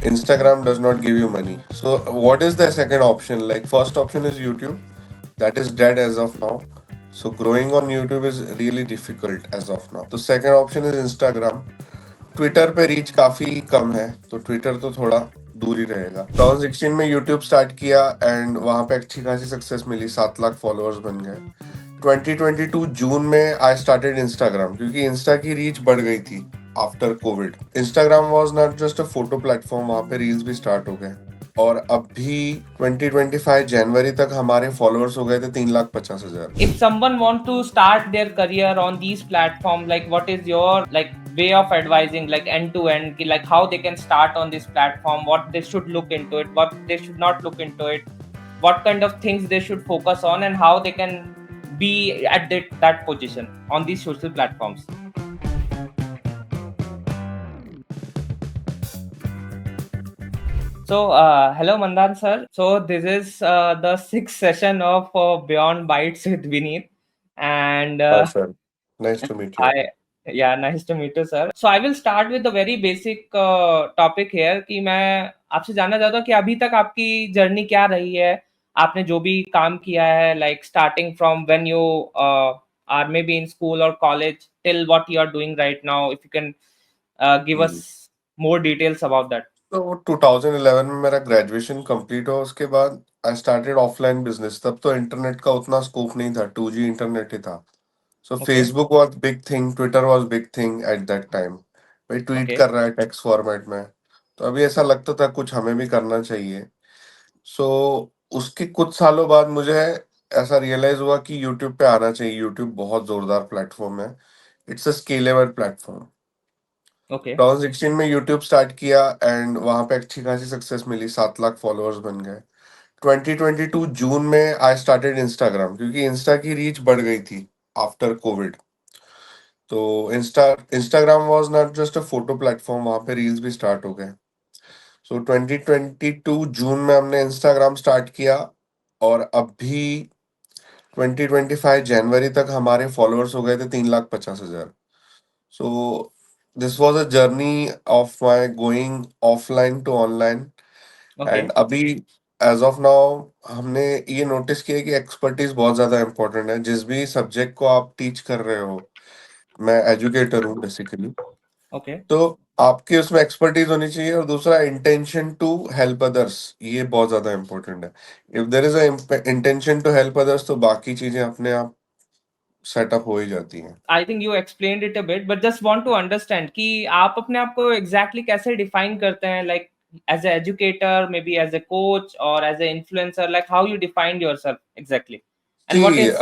Instagram does not give you money. So what is the second option? Like first option is YouTube, that is dead as of now. So growing on YouTube is really difficult as of now. The second option is Instagram. Twitter पे reach काफी कम है, तो Twitter तो थोड़ा दूर ही रहेगा। 2016 में YouTube start किया एंड वहां पे अच्छी खासी सक्सेस मिली, 7 लाख फॉलोअर्स बन गए। 2022 जून में आई स्टार्टेड इंस्टाग्राम, क्योंकि इंस्टा की रीच बढ़ गई थी after Covid. Instagram was not just a photo platform, वहां पे रील्स भी स्टार्ट हो गए। और अभी 2025 जनवरी तक हमारे फॉलोअर्स हो गए थे 3,50,000। If someone want to start their career on these platforms, like what is your like way of advising, like end to end, like how they can start on this platform, what they should look into it, what they should not look into it, what kind of things they should focus on, and how they can be at that position on these social platforms? So, hello Mandan sir. So this is the sixth session of Beyond Bytes with Vineet, and हाँ sir, nice to meet you. I yeah, nice to meet you, sir. So I will start with the very basic topic here कि मैं आपसे जानना चाहता हूँ कि अभी तक आपकी जर्नी क्या रही है, आपने जो भी काम किया है, like starting from when you are maybe in school or college till what you are doing right now. If you can give us more details about that. तो 2011 में मेरा ग्रेजुएशन कंप्लीट हुआ, उसके बाद आई स्टार्टेड ऑफलाइन बिजनेस। तब तो internet का उतना स्कोप नहीं था, 2G इंटरनेट ही था। सो Okay, Facebook was big thing, Twitter was big thing at that time. भाई ट्वीट okay, कर रहा है टेक्स्ट फॉर्मेट में, तो अभी ऐसा लगता था कुछ हमें भी करना चाहिए। सो उसके कुछ सालों बाद मुझे ऐसा रियलाइज हुआ कि यूट्यूब पे आना चाहिए। यूट्यूब बहुत जोरदार प्लेटफॉर्म है, it's a scalable platform. okay. 2016 में यूट्यूब स्टार्ट किया एंड वहां पे अच्छी खासी सक्सेस मिली, 7 लाख फॉलोअर्स बन गए। 2022 जून में आई स्टार्टेड इंस्टाग्राम, क्योंकि इंस्टा की रीच बढ़ गई थी आफ्टर कोविड। तो Instagram was not just a photo platform, वहां पे रील्स भी स्टार्ट हो गए। सो 2022 जून में हमने इंस्टाग्राम स्टार्ट किया और अभी 2025 जनवरी तक हमारे फॉलोअर्स हो गए थे 3,50,000। So this was a journey of my going offline to online. And Okay. अभी एज ऑफ नाउ हमने ये नोटिस किया कि एक्सपर्टीज बहुत ज्यादा इंपॉर्टेंट है। जिस भी सब्जेक्ट को आप टीच कर रहे हो, मैं एजुकेटर हूँ बेसिकली, Okay. तो आपकी उसमें एक्सपर्टीज होनी चाहिए। और दूसरा, इंटेंशन टू हेल्प अदर्स, ये बहुत ज्यादा इंपॉर्टेंट है। If there is a intention to help others, तो बाकी चीजें अपने आप सेटअप हो ही जाती हैं। I think you explained it a bit, but just want to understand कि आप अपने आप को exactly कैसे define करते हैं, like as an educator, maybe as a coach or as an influencer, like how you defined yourself exactly, and what C is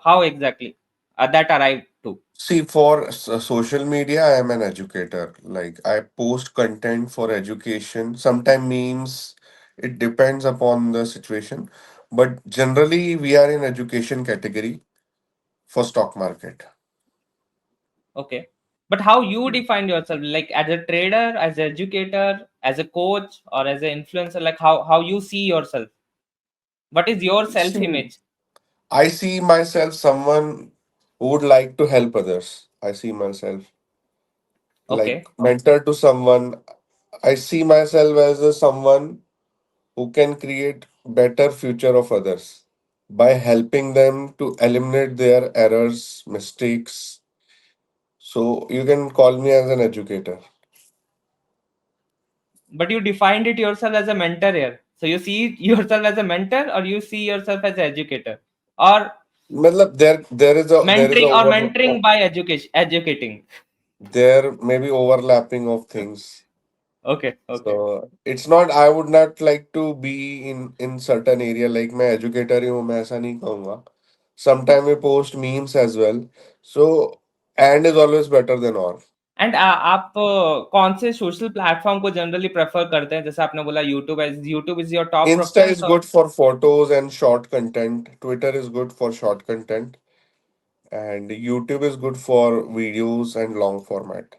how exactly that arrived to. See, for social media, I am an educator. Like, I post content for education, sometimes memes. It depends upon the situation. But generally, we are in education category for stock market. Okay, but how you define yourself, like as a trader, as an educator, as a coach, or as an influencer, like how you see yourself? What is your self See, image? I see myself someone who would like to help others. I see myself like Okay. mentor to someone. I see myself as a someone who can create better future of others by helping them to eliminate their errors, mistakes. So you can call me as an educator. But you defined it yourself as a mentor here. So you see yourself as a mentor, or you see yourself as an educator, or Matlab, there is a mentoring by educating. there may be overlapping of things. Okay, okay. So it's not, I would not like to be in certain area like मैं educator ही हूँ, मैं ऐसा नहीं कहूँगा. Sometime we post memes as well. So and is always better than or. And आप कौन से social platform को जनरली प्रेफर करते हैं? जैसे आपने बोला YouTube is your top Insta preference, is और good for photos and short content. Twitter is good for short content. And YouTube is good for videos and long format.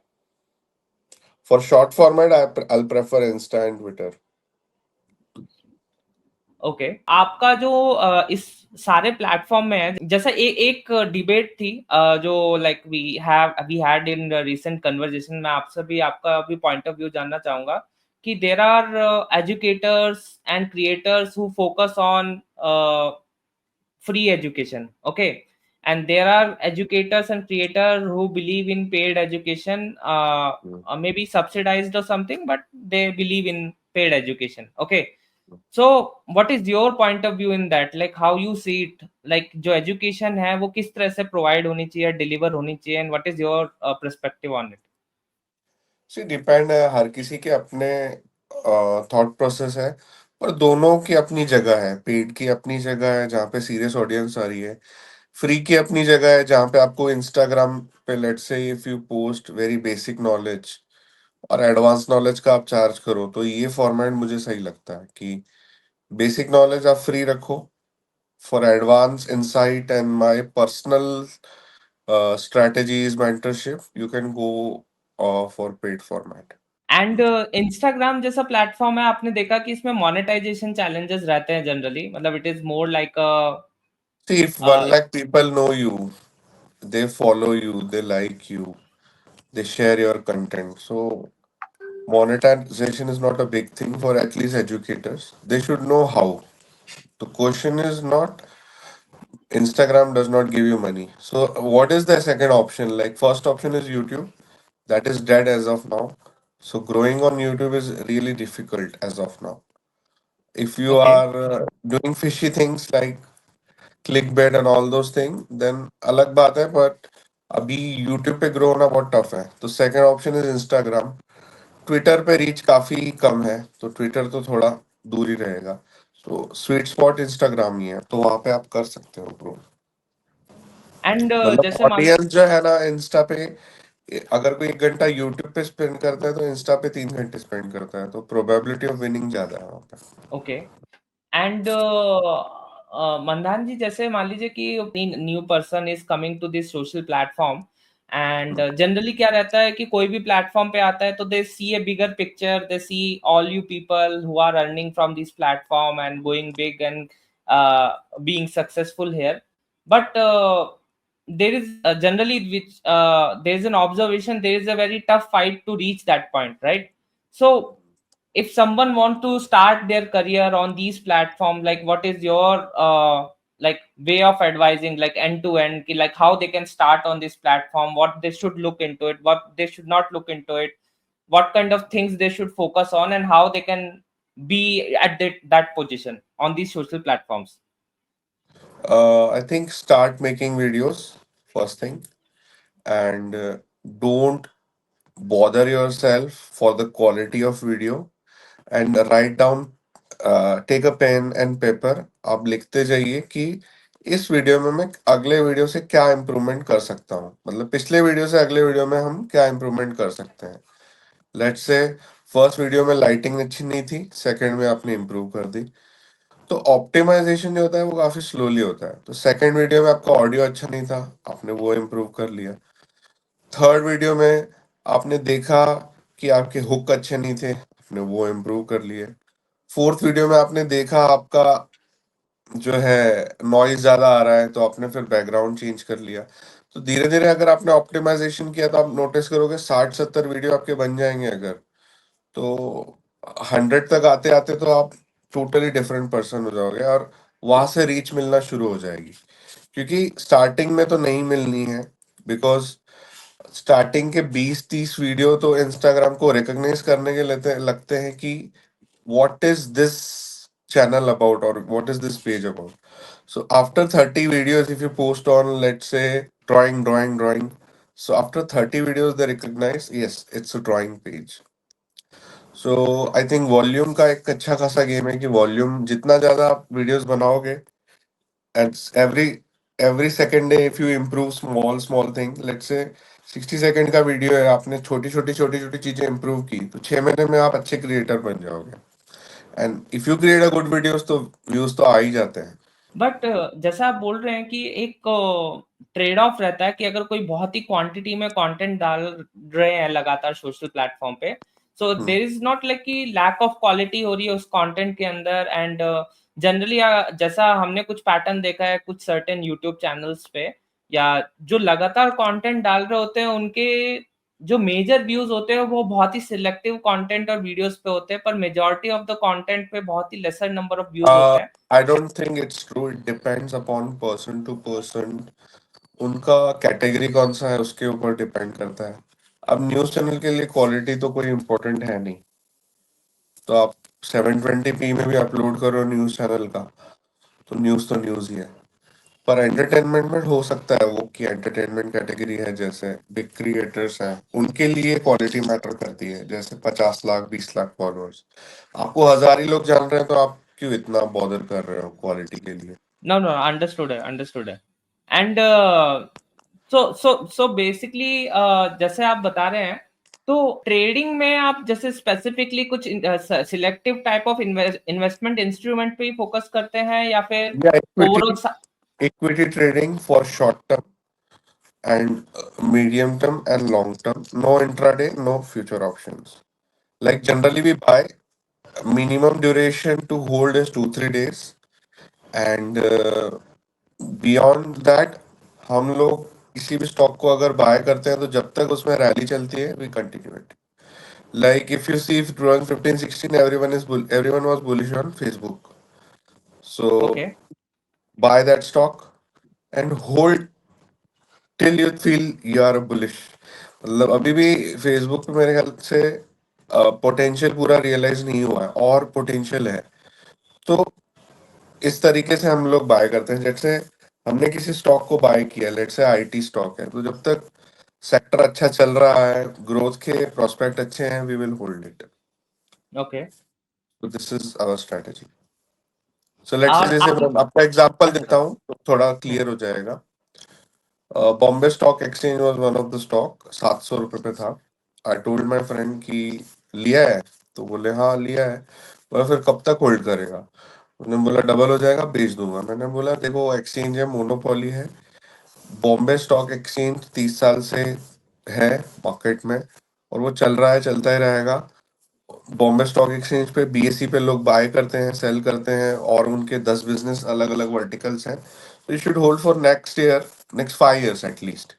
For short format, I'll prefer Insta and Twitter. Okay, आपका जो इस सारे platform में है, जैसा एक debate थी जो like we had in recent conversation में, आपसे भी आपका भी पॉइंट ऑफ व्यू जानना चाहूंगा कि there are educators and creators who focus on free education, okay, and there are educators and creators who believe in paid education, Hmm. maybe subsidized or something, but they believe in paid education, okay. So what is your point of view in that, like how you see it, like जो education है वो किस तरह से provide होनी चाहिए, deliver होनी चाहिए, and what is your perspective on it? See depend है, हर किसी के अपने थॉट प्रोसेस है, पर दोनों की अपनी जगह है। पेड की अपनी जगह है जहाँ पे सीरियस ऑडियंस आ रही है, फ्री की अपनी जगह है जहाँ पे आपको इंस्टाग्राम पे let's say if you post very basic knowledge और एडवांस नॉलेज का आप चार्ज करो, तो ये फॉर्मेट मुझे सही लगता है कि बेसिक नॉलेज आप फ्री रखो, for advance insight and my personal strategies mentorship you can go for paid format. And Instagram जैसा प्लेटफॉर्म है, आपने देखा कि इसमें मोनेटाइजेशन चैलेंजेस रहते हैं जनरली, मतलब it is more like See, if 1 lakh people know you, they follow you, they like you, they share your content. So monetization is not a big thing for at least educators. They should know how. The question is not Instagram does not give you money. So what is the second option? Like first option is YouTube. That is dead as of now. So growing on YouTube is really difficult as of now. If you okay are doing fishy things like clickbait and all those things, then अलग बात है, but अभी YouTube पे grow होना बहुत tough है। तो second option is Instagram. Twitter पे रीच काफी कम है, तो ट्विटर तो थोड़ा दूर ही रहेगा। तो स्वीट स्पॉट इंस्टाग्राम ही है, तो वहां पे आप कर सकते हो ग्रो। एंड मतलब जैसे मान ऑडियंस जो है ना इंस्टा पे, अगर कोई 1 घंटा यूट्यूब पे स्पेंड करता है तो इंस्टा पे 3 घंटे स्पेंड करता है, तो प्रोबेबिलिटी ऑफ विनिंग ज्यादा है वहाँ पे। ओके एंड मंदान जी, जैसे मान लीजिए कि new person is coming to this social platform, and generally क्या रहता है कि कोई भी प्लेटफॉर्म पे आता है तो they see a bigger picture, they see all you people who are earning from this platform and going big and being successful here, but there is generally which there is an observation, there is a very tough fight to reach that point, right? So if someone want to start their career on these platform, like what is your like way of advising, like end to end, like how they can start on this platform, what they should look into it, what they should not look into it, what kind of things they should focus on, and how they can be at that position on these social platforms? I think start making videos first thing, and don't bother yourself for the quality of video, and write down, take a pen and paper, आप लिखते जाइए कि इस video में मैं अगले video से क्या इम्प्रूवमेंट कर सकता हूँ, मतलब पिछले वीडियो से अगले वीडियो में हम क्या इम्प्रूवमेंट कर सकते हैं। लेट्स से फर्स्ट वीडियो में लाइटिंग अच्छी नहीं थी, सेकंड में आपने इम्प्रूव कर दी, तो ऑप्टिमाइजेशन जो होता है वो काफी स्लोली होता है। तो सेकंड वीडियो में आपका ऑडियो अच्छा नहीं था, आपने वो इम्प्रूव कर लिया। थर्ड वीडियो में आपने देखा कि आपके हुक अच्छे नहीं थे, आपने वो इम्प्रूव कर लिए। फोर्थ वीडियो में आपने देखा आपका जो है नॉइज ज्यादा आ रहा है, तो आपने फिर बैकग्राउंड चेंज कर लिया। तो धीरे धीरे अगर आपने ऑप्टिमाइजेशन किया तो आप नोटिस करोगे 60-70 वीडियो आपके बन जाएंगे। अगर तो 100 तक आते आते तो आप टोटली डिफरेंट पर्सन हो जाओगे, और वहां से रीच मिलना शुरू हो जाएगी। क्योंकि स्टार्टिंग में तो नहीं मिलनी है, बिकॉज स्टार्टिंग के 20-30 वीडियो तो इंस्टाग्राम को रिकॉग्नाइज करने के लेते लगते हैं कि what is this channel about or what is this page about. So after 30 videos, if you post on, let's say, drawing, so after 30 videos they recognize, yes, it's a drawing page. So I think volume का एक अच्छा खासा game है कि volume जितना ज्यादा आप videos बनाओगे, and every second day if you improve small small thing, let's say 60 second का वीडियो है, आपने छोटी छोटी चीजें इम्प्रूव की, तो 6 महीने में आप अच्छे क्रिएटर बन जाओगे। And if you create a good videos तो व्यूज तो आ ही जाते हैं। बट जैसा आप बोल रहे हैं कि एक ट्रेड ऑफ रहता है कि अगर कोई बहुत ही क्वांटिटी में कंटेंट डाल रहे हैं लगातार सोशल प्लेटफॉर्म पे, सो हम्म। देयर इज नॉट लाइक कि लैक ऑफ क्वालिटी हो रही है उस कंटेंट के अंदर, एंड जनरली जैसा हमने कुछ पैटर्न देखा है कुछ सर्टेन यूट्यूब चैनल्स पे, या जो लगातार कंटेंट डाल रहे होते हैं उनके जो मेजर व्यूज होते हैं वो बहुत ही सिलेक्टिव कंटेंट और वीडियोस पे होते हैं, पर मेजॉरिटी ऑफ द कंटेंट पे बहुत ही लेसर नंबर ऑफ व्यूज होते हैं। I don't think it's true, it depends upon person to person. उनका कैटेगरी कौन सा है उसके ऊपर डिपेंड करता है। अब न्यूज चैनल के लिए क्वालिटी तो कोई इम्पोर्टेंट है नहीं, तो आप 720p में भी अपलोड करो न्यूज चैनल का, तो न्यूज ही है। पर एंटरटेनमेंट में हो सकता है वो कि एंटरटेनमेंट कैटेगरी है, जैसे बिग क्रिएटर्स हैं, उनके लिए क्वालिटी मैटर करती है, जैसे 50 लाख 20 लाख फॉलोअर्स। आपको 1000 ही लोग जान रहे हैं तो आप क्यों इतना बॉदर कर रहे हो क्वालिटी के लिए? नो नो, अंडरस्टूड है, अंडरस्टूड है। एंड सो बेसिकली जैसे आप बता रहे हैं, तो ट्रेडिंग में आप जैसे स्पेसिफिकली कुछ selective type of investment instrument पे ही फोकस करते हैं, या फिर या equity, overall? Equity trading for short term and medium term and long term. No intraday, no future options. Like generally we buy, minimum duration to hold is 2-3 days, and beyond that हम लोग किसी भी stock को अगर bye करते हैं तो जब तक उसमें रैली चलती है we continue it. Like if you see if 2015-16 everyone was bullish on Facebook, so okay, buy that stock and hold till you feel you are bullish। मतलब अभी भी फेसबुक पे मेरे ख्याल से पोटेंशियल पूरा रियलाइज नहीं हुआ है और पोटेंशियल है। तो इस तरीके से हम लोग बाय करते हैं, जैसे हमने किसी स्टॉक को बाय किया, लेट्स से आईटी स्टॉक है, तो जब तक सेक्टर अच्छा चल रहा है, ग्रोथ के प्रोस्पेक्ट अच्छे हैं, we will hold it. Okay. तो this is our strategy. So let's say और जैसे आप, मैं आपका एग्जांपल अच्छा, देता हूँ तो थोड़ा हम्म, क्लियर हो जाएगा। Bombay stock exchange was one of the stock, 700 रुपए पे था। आई टोल्ड माई फ्रेंड कि लिया है, तो बोले हाँ लिया है। बोला फिर कब तक होल्ड करेगा? उन्होंने बोला डबल हो जाएगा बेच दूंगा। मैंने बोला देखो एक्सचेंज है, मोनोपोली है, बॉम्बे स्टॉक एक्सचेंज 30 साल से है मार्केट में और वो चल रहा है, चलता ही रहेगा। बॉम्बे स्टॉक एक्सचेंज पे बीएसई पे लोग बाय करते हैं, सेल करते हैं, और उनके 10 बिजनेस अलग अलग वर्टिकल्स हैं। तो you should hold for next year, next 5 years at least.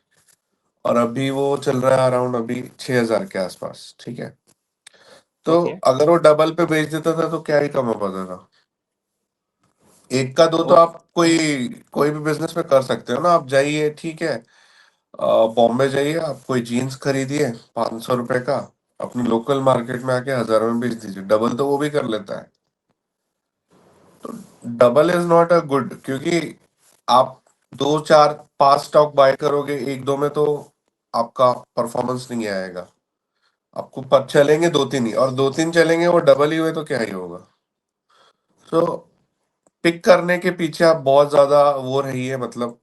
और अभी वो चल रहा है अराउंड अभी 6000 के आसपास, ठीक है। तो ओके, अगर वो डबल पे बेच देता था तो क्या ही कमा पाता था? एक का दो तो ओ, आप कोई कोई भी बिजनेस में कर सकते हो ना। आप जाइए, ठीक है, बॉम्बे जाइए, आप कोई जीन्स खरीदिए 500 रुपए का, अपनी लोकल मार्केट में आके 1000 में बेच दीजिए, डबल तो वो भी कर लेता है। तो double is not a good, क्योंकि आप 2 4 5 स्टॉक बाय करोगे, एक दो में तो आपका परफॉर्मेंस नहीं आएगा। आपको चलेंगे 2-3 ही, और 2-3 चलेंगे वो डबल ही हुए तो क्या ही होगा? तो पिक करने के पीछे आप बहुत ज्यादा वो रहिए, मतलब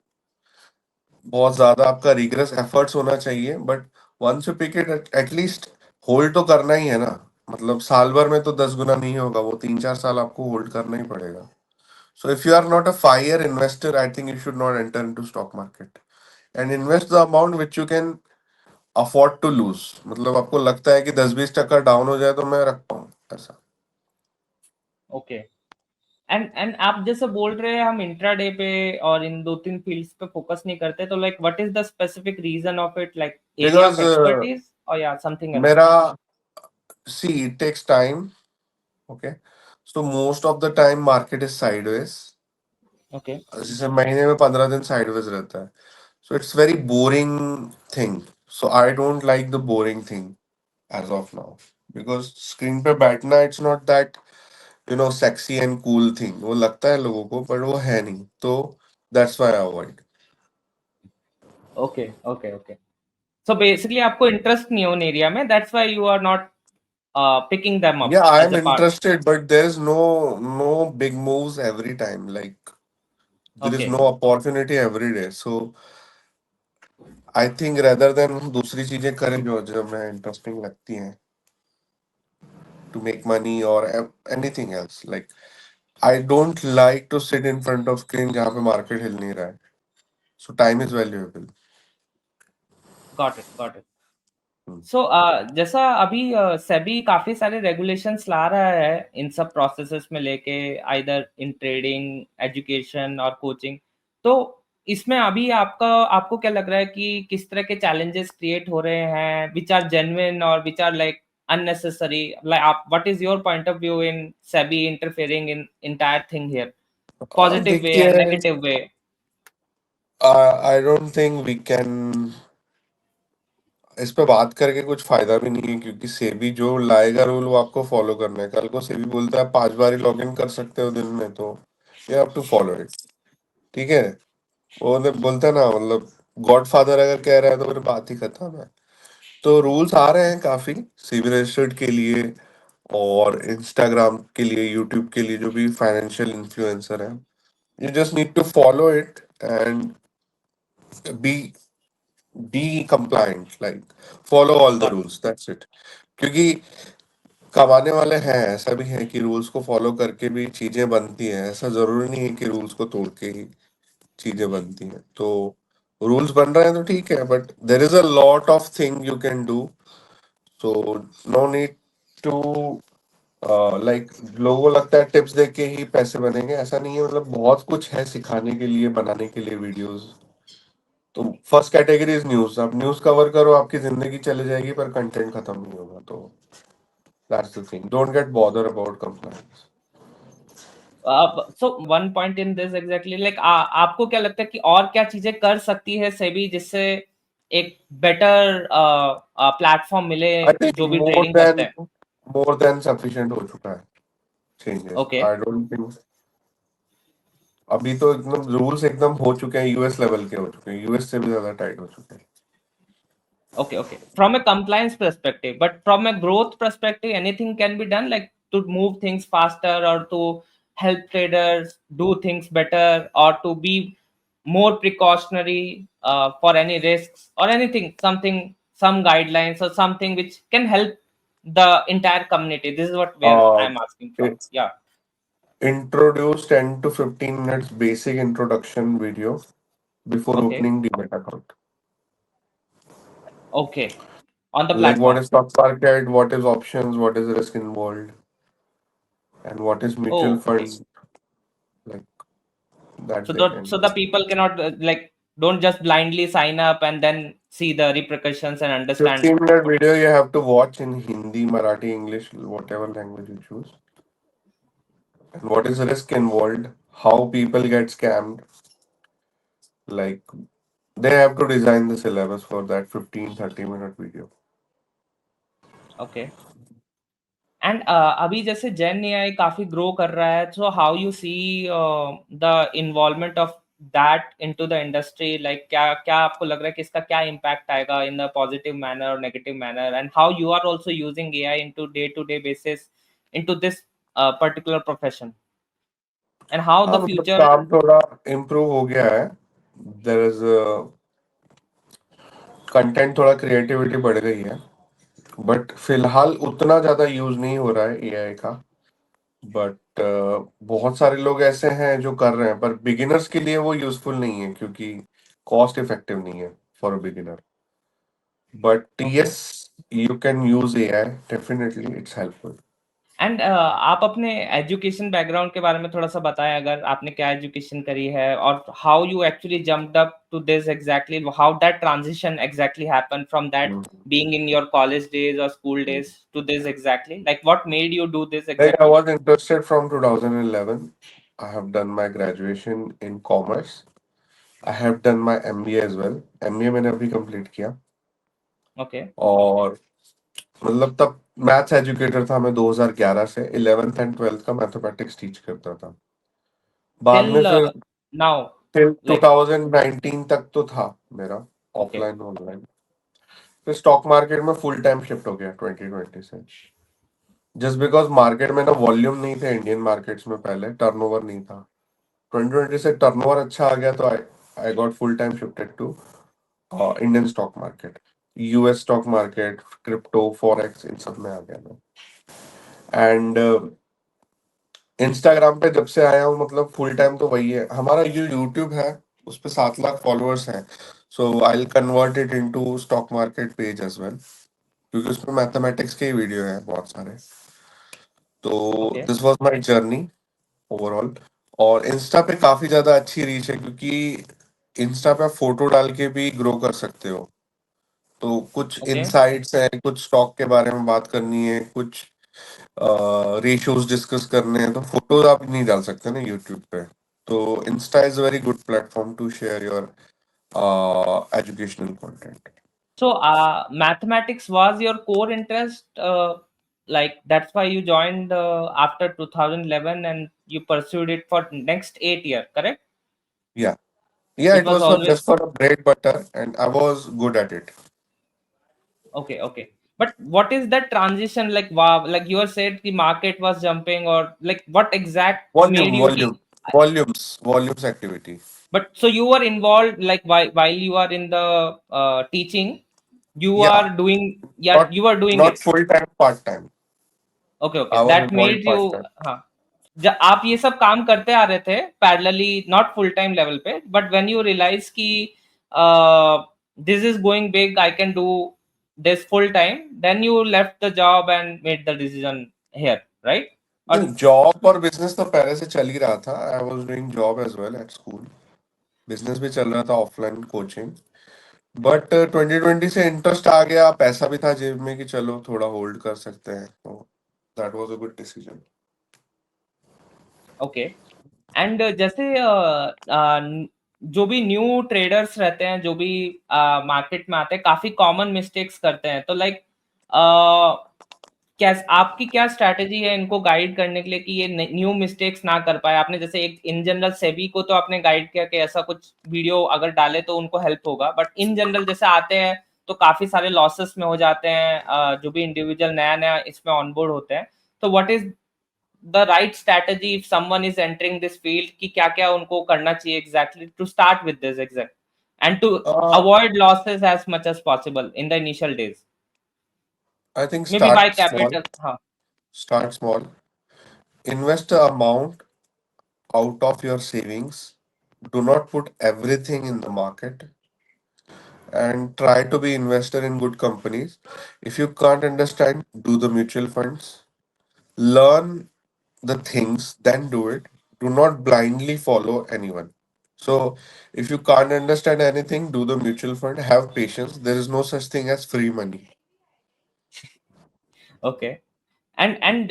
बहुत ज्यादा आपका रिग्रेस एफर्ट्स होना चाहिए, but once you pick it at least hold तो करना ही है ना। मतलब साल भर में तो 10 गुना नहीं होगा, वो 3-4 साल आपको होल्ड करना ही पड़ेगा। So if you are not a 5 year investor, I think you should not enter into stock market and invest the amount which you can afford to lose। मतलब आपको लगता है कि 10-20% डाउन हो जाए तो मैं रख पाऊँ ऐसा। ओके। एंड आप जैसे बोल रहे हैं हम इंट्राडे पे और इन दो तीन फील्ड्स पे फोकस नहीं करते, तो like what is the specific reason of it, like area of Because expertise और या समथिंग एल्स? मेरा, see, it takes time, okay? So most of the time market is sideways। Okay, जैसे महीने में 15 दिन साइडवेज रहता है। So it's very boring thing. So I don't like the boring thing as of now, because screen पे बैठना it's not that sexy and cool thing. वो लगता है लोगों को पर वो है नहीं, तो that's why I avoid. Okay, okay, okay. So basically आपको इंटरेस्ट नहीं है उन एरिया में, that's why you are not picking them up Yeah, I as am a part. interested, but there is no big moves every time. Like there is okay, no opportunity every day. So I think rather than हम दूसरी चीजें करें जो जो हमें interesting लगती हैं, to make money or anything else, like I don't like to sit in front of screen जहाँ पे मार्केट हिल नहीं रहा है। So time is valuable। Got it, got it. Hmm. So जैसा अभी सेबी काफी सारे रेगुलेशंस ला रहा है इन सब प्रोसेसेस में लेके, आइदर इन ट्रेडिंग, एजुकेशन और कोचिंग। तो इसमें अभी आपका आपको क्या लग रहा है कि किस तरह के चैलेंजेस क्रिएट हो रहे हैं, व्हिच आर जेन्युइन और which are like unnecessary? Like, what is your point of view in SEBI interfering in entire thing here? Positive way देखिए, and negative way. I don't think we can इस पे बात करके कुछ फायदा भी नहीं है, क्योंकि सेबी जो लाएगा रूल वो आपको फॉलो करना है। कल को सेबी बोलता है 5 बार ही लॉग इन कर सकते हो दिन में, तो you have to follow it. ठीक है, वो बोलता है ना, मतलब गॉडफादर अगर कह रहा है तो फिर बात ही खत्म है। तो रूल्स आ रहे हैं काफी सेबी रजिस्टर्ड के लिए, और इंस्टाग्राम के लिए, यूट्यूब के लिए, जो भी फाइनेंशियल इन्फ्लुएंसर है। You just need to follow it and be compliant, like follow all the Got rules, that's it। क्योंकि कमाने वाले हैं, ऐसा भी है कि रूल्स को फॉलो करके भी चीजें बनती हैं, ऐसा जरूरी नहीं है कि रूल्स को तोड़ के ही चीजें बनती हैं। तो रूल्स बन रहे हैं तो ठीक है, but there is a lot of thing you can do. So no need to like, लोगों को लगता है टिप्स देके ही पैसे बनेंगे, ऐसा नहीं है। मतलब बहुत कुछ है सिखाने के लिए, बनाने के लिए वीडियोस। तो फर्स्ट कैटेगरी इज न्यूज। आप न्यूज कवर करो, आपकी जिंदगी चली जाएगी पर कंटेंट खत्म नहीं होगा। तो that's the thing, don't get bother about compliance. So one point in this exactly like आपको क्या लगता है कि और क्या चीजें कर सकती है सेबी जिससे एक बेटर प्लेटफॉर्म मिले आई थिंक जो भी ट्रेडिंग करते हैं? मोर देन सफिशिएंट हो चुका है changes. Okay, I don't think अभी तो एकदम रूल्स एकदम हो चुके हैं, यूएस लेवल के हो चुके हैं, यूएस से भी ज्यादा टाइट हो चुके हैं। okay. From a compliance perspective, but from a growth perspective, anything can be done, like to move things faster or to help traders do things better or to be more precautionary for any risks or anything, something, some guidelines or something which can help the entire community. This is what where uh, I'm asking from. it's Yeah. introduce 10 to 15 minutes basic introduction video before Okay. opening demat account. Okay. On the Like what platform. is stock market, what is options, what is risk involved, and what is mutual Oh, okay. funds, like that So they the so can. the people cannot like don't just blindly sign up and then see the repercussions and understand. 15-minute video you have to watch in Hindi, Marathi, English, whatever language you choose. And what is risk involved, how people get scammed. Like they have to design the syllabus for that 15-30 minute video. Okay. And अभी जैसे जेन AI काफी grow कर रहा है, so how you see the involvement of that into the industry? Like क्या क्या आपको लग रहा है कि इसका क्या इम्पैक्ट आएगा इन द पॉजिटिव मैनर और negative manner, and how you are also using AI into day to day basis into this particular profession, and how हाँ, द मतलब फ्यूचर? काम थोड़ा इम्प्रूव हो गया है। देर इज कंटेंट, थोड़ा क्रिएटिविटी बढ़ गई है, बट फिलहाल उतना ज्यादा यूज नहीं हो रहा है एआई का। बट बहुत सारे लोग ऐसे हैं जो कर रहे हैं, पर बिगिनर्स के लिए वो यूजफुल नहीं है, क्योंकि कॉस्ट इफेक्टिव नहीं है for a beginner. But okay. Yes, you can use AI, definitely it's helpful. And आप अपने एजुकेशन बैकग्राउंड के बारे में थोड़ा सा बताएं, अगर आपने क्या एजुकेशन करी है और how you actually jumped up to this exactly, how that transition exactly happened from that being in your college days or school days to this exactly, like what made you do this Like I exactly? was interested from 2011. I have done my graduation in commerce. I have done my MBA as well. MBA मैंने अभी complete किया। Okay. और मतलब तब maths educator था मैं 2011 से। 11th and 12th का मैथमेटिक्स टीच करता था। बाद में Till फिर now, till like, 2019 तक तो था मेरा okay. Offline online. फिर स्टॉक मार्केट में फुल टाइम शिफ्ट हो गया 2020 से। जस्ट बिकॉज मार्केट में ना वॉल्यूम नहीं थे, इंडियन मार्केट्स में पहले टर्नओवर नहीं था। 2020 से टर्नओवर अच्छा आ गया, तो I I got full time shifted to Indian stock market, US stock market, crypto, forex, इन सब में आ गया मैं। एंड इंस्टाग्राम पे जब से आया हूँ, मतलब फुल टाइम तो वही है। हमारा जो यूट्यूब है उस पे 7 लाख फॉलोअर्स हैं। So I will convert it into stock market page as well, क्योंकि उसमें मैथमेटिक्स के ही वीडियो हैं बहुत सारे। तो Okay. This was my journey overall. और इंस्टा पे काफी ज्यादा अच्छी रीच है, क्योंकि इंस्टा पे आप फोटो डाल के भी ग्रो कर सकते हो। तो कुछ ओके इनसाइट्स हैं, कुछ स्टॉक के बारे में बात करनी है, कुछ रेशियोज डिस्कस करने हैं, तो फोटो आप नहीं डाल सकते ना यूट्यूब पे। तो Insta is very good platform to share your educational content. So, mathematics was your core interest, like that's why you joined after 2011 and you pursued it for next 8 year, correct? Yeah, yeah, It it was was for just always for a bread butter, and I was good at it. okay, okay. But what is that transition like? Wow, like you were said the market was jumping, or like what exact made Volume, you volume, volumes activity. but so you were involved like while you are in the teaching, you Yeah, are doing yeah, not you are doing not it. full time, part time. Okay, okay. I was That involved made part you time. हाँ जब आप ये सब काम करते आ रहे थे parallelly not full time level पे बट व्हेन यू रियलाइज कि this is going big I can do this full time then you left the job and made the decision here right और नहीं, जॉब और business तो पहले से चल ही रहा था। I was doing job as well at school. Business भी चल रहा था, ऑफलाइन कोचिंग। बट 2020 से इंटरेस्ट आ गया, पैसा भी था जेब में कि चलो थोड़ा होल्ड कर सकते हैं, तो that was a good decision. Okay and जैसे जो भी न्यू ट्रेडर्स रहते हैं जो भी मार्केट में आते हैं काफी कॉमन मिस्टेक्स करते हैं तो लाइक क्या आपकी क्या स्ट्रैटेजी है इनको गाइड करने के लिए कि ये न्यू मिस्टेक्स ना कर पाए आपने जैसे एक इन जनरल सेबी को तो आपने गाइड किया कि ऐसा कुछ वीडियो अगर डाले तो उनको हेल्प होगा बट इन जनरल जैसे आते हैं तो काफी सारे लॉसेस में हो जाते हैं जो भी इंडिविजुअल नया नया इसमें ऑनबोर्ड होते हैं तो what is the right strategy if someone is entering this field कि क्या क्या उनको करना चाहिए exactly to start with this exact and to avoid losses as much as possible in the initial days I think maybe by start small. Capital हाँ start small. Invest amount out of your savings. Do not put everything in the market, and try to be investor in good companies. If you can't understand, do the mutual funds. Learn the things, then do it. Do not blindly follow anyone. So if you can't understand anything, do the mutual fund. Have patience. There is no such thing as free money. Okay and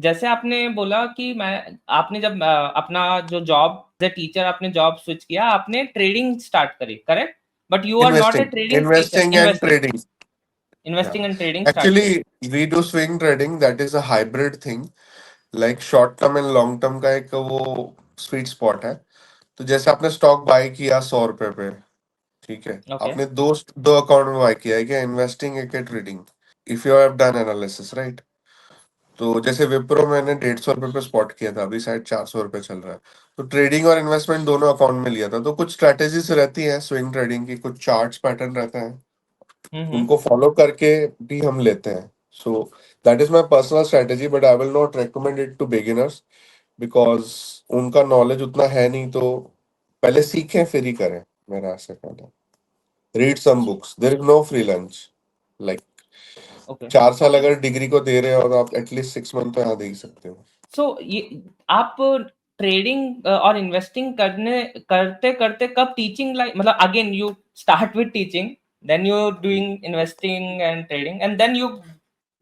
जैसे आपने बोला कि मैं आपने जब अपना जो job as a teacher आपने जॉब स्विच किया आपने ट्रेडिंग स्टार्ट करी correct but you are not a Investing, trading teacher investing and investing trading. Yeah. Investing and trading start करी Actually, we do swing trading. That is a hybrid thing. Like short term and long term का एक वो sweet spot है। तो जैसे आपने stock bye किया 100 रुपए पे, ठीक है, ओके आपने दो दो अकाउंट में बाय किया है, क्या इन्वेस्टिंग है क्या trading. If you have done analysis right. तो जैसे विप्रो मैंने 150 रुपए पे स्पॉट किया था, अभी शायद 400 रुपए चल रहा है। तो ट्रेडिंग और इन्वेस्टमेंट दोनों अकाउंट में लिया था। तो कुछ स्ट्रेटेजीज रहती हैं स्विंग ट्रेडिंग की, कुछ चार्ट्स पैटर्न रहते हैं, हम्म उनको फॉलो करके भी हम लेते हैं। So that is my personal strategy, but I will not recommend it to beginners because उनका नॉलेज उतना है नहीं। तो पहले सीखें फिर ही करें, मेरा ऐसा कहना है। Read some books, there is no free lunch. Like okay 4 साल अगर डिग्री को दे रहे हो, और आप एटलीस्ट 6 मंथ तो यहाँ दे ही सकते हो। सो ये आप ट्रेडिंग और इन्वेस्टिंग करने करते करते कब टीचिंग लाइक मतलब again you start with teaching then you doing investing and trading and then you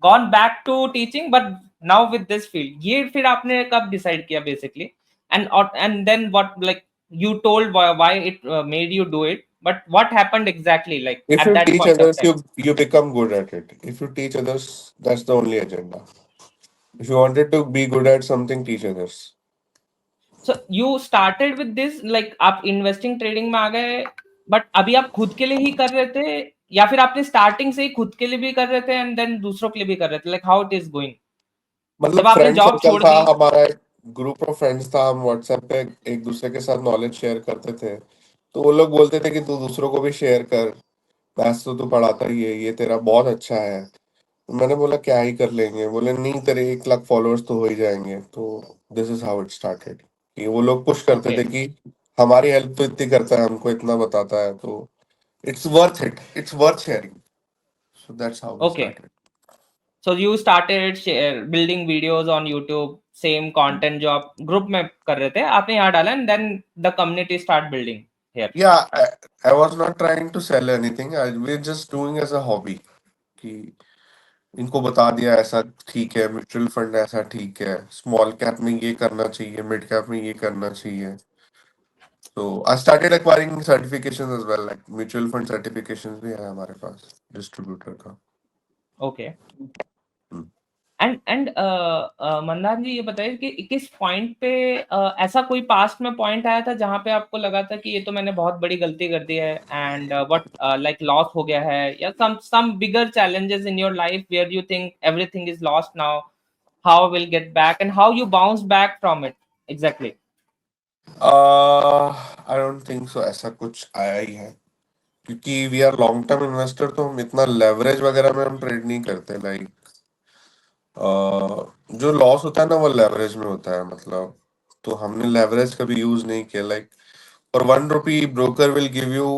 gone back to teaching but now with this field ये फिर आपने कब डिसाइड किया basically and then what like you told why it made you do it but what happened exactly like If at you that teach point of others, time you become good at it. If you teach others, that's the only agenda. If you wanted to be good at something, teach others. so you started with this like आप investing trading में आ गए but अभी आप खुद के लिए ही कर रहे थे या फिर आपने स्टार्टिंग से ही खुद के लिए भी कर रहे थे एंड देन दूसरों के लिए भी कर रहे थे like how it is going मतलब जब आपने फ्रेंड जॉब सर्कल छोड़ था दी हमारा, एक ग्रुप ऑफ फ्रेंड्स था, हम व्हाट्सएप पे एक दूसरे के साथ नॉलेज शेयर करते थे। तो वो लोग बोलते थे कि तू दूसरों को भी शेयर कर, मैथ्स तो तू पढ़ाता ही है, ये तेरा बहुत अच्छा है। तो मैंने बोला क्या ही कर लेंगे, बोले नहीं तेरे 1 लाख फॉलोअर्स तो हो ही जाएंगे। तो this is how it started, कि वो लोग पुश करते ओके थे कि हमारी हेल्प तो इतनी करता है, हमको इतना बताता है, तो it's worth it, it's worth sharing. So that's how we okay started. So you started building videos on YouTube same content जो आप ग्रुप में कर रहे थे आपने यहाँ डाला and then the community start building here? Yeah, I was not trying to sell anything. We're just doing as a hobby. कि इनको बता दिया ऐसा ठीक है, म्यूचुअल फंड ऐसा ठीक है, स्मॉल कैप में ये करना चाहिए, मिड कैप में ये करना चाहिए. So I started acquiring certifications as well, like mutual fund certifications भी है हमारे पास डिस्ट्रीब्यूटर का. Okay. Hmm. एंड मंदार जी ये बताइए कि किस पॉइंट पे ऐसा कोई पास्ट में पॉइंट आया था जहां पे आपको लगा था कि ये तो मैंने बहुत बड़ी गलती कर दी है एंड व्हाट लाइक लॉस हो गया है, या some bigger challenges in your life where you think everything is lost now, how will get back and how you bounce back from it exactly? I don't think so ऐसा कुछ आया ही है, क्योंकि we are long term investor, तो हम इतना leverage वगैरह में हम ट्रेड नहीं करते. लाइक जो लॉस होता है ना वो लेवरेज में होता है, मतलब तो हमने लेवरेज कभी यूज नहीं किया. लाइक और 1 rupee broker will give you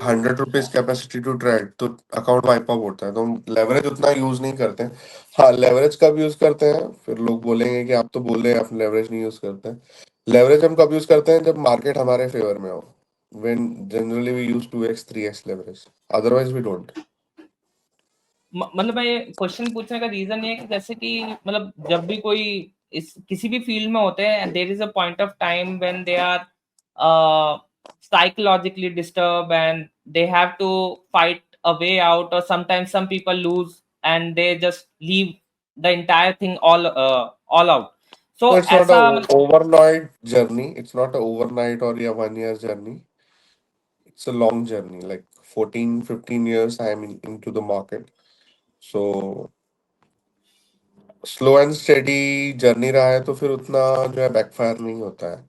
100 rupees capacity to trade, तो अकाउंट वाइप आउट होता है, तो हम लेवरेज उतना यूज नहीं करते हैं. हाँ, लेवरेज कब यूज करते हैं, फिर लोग बोलेंगे कि आप तो बोले आप लेवरेज नहीं यूज करते हैं. लेवरेज हम कब यूज करते हैं, जब मार्केट हमारे फेवर में हो. when generally we use 2x 3x leverage, otherwise we don't. मतलब मैं ये क्वेश्चन पूछने का रीजन ये है कि जैसे कि मतलब जब भी कोई इस किसी भी फील्ड में होते हैं, there is a point of time when they are psychologically disturbed and they have to fight a way out, or sometimes some people lose and they just leave the entire thing all out. So So it's not a ऐसा overnight journey, it's not a overnight or a 1 year journey. It's a long journey, like 14 15 years I am into the market. So slow and steady journey रहा है, तो फिर उतना जो है backfire नहीं होता है.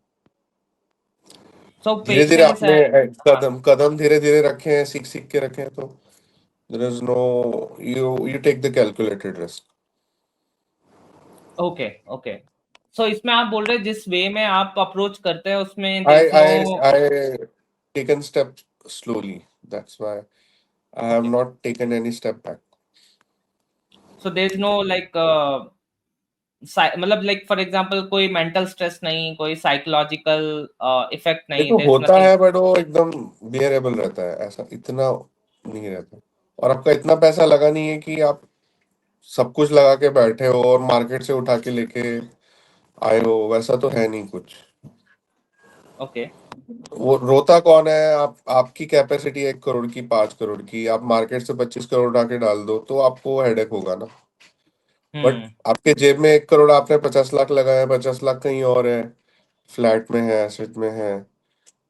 so धीरे धीरे patience आपने हाँ, कदम कदम धीरे धीरे रखे हैं, सीख सीख के रखे हैं, तो there is no, you take the calculated risk. Okay okay. So इसमें आप बोल रहे हैं जिस वे में आप अप्रोच करते हैं उसमें there I is no. I taken step slowly, that's why I have okay. not taken any step back. So there is no like मतलब लाइक फॉर एग्जांपल कोई मेंटल स्ट्रेस नहीं, कोई साइकोलॉजिकल इफेक्ट नहीं, देखो there is होता nothing. है, but वो एकदम बियरेबल रहता है, ऐसा इतना नहीं रहता. और आपका इतना पैसा लगा नहीं है कि आप सब कुछ लगा के बैठे हो और मार्केट से उठा के लेके आए हो, वैसा तो है नहीं कुछ. ओके. वो रोता कौन है, आप आपकी कैपेसिटी 1 करोड़ की, 5 करोड़ की, आप मार्केट से 25 करोड़ उठा के डाल दो तो आपको हेडेक होगा ना. बट हम्म. आपके जेब में 1 करोड़, आपने 50 लाख लगाया है, 50 लाख कहीं और है, फ्लैट में है, एसेट में है,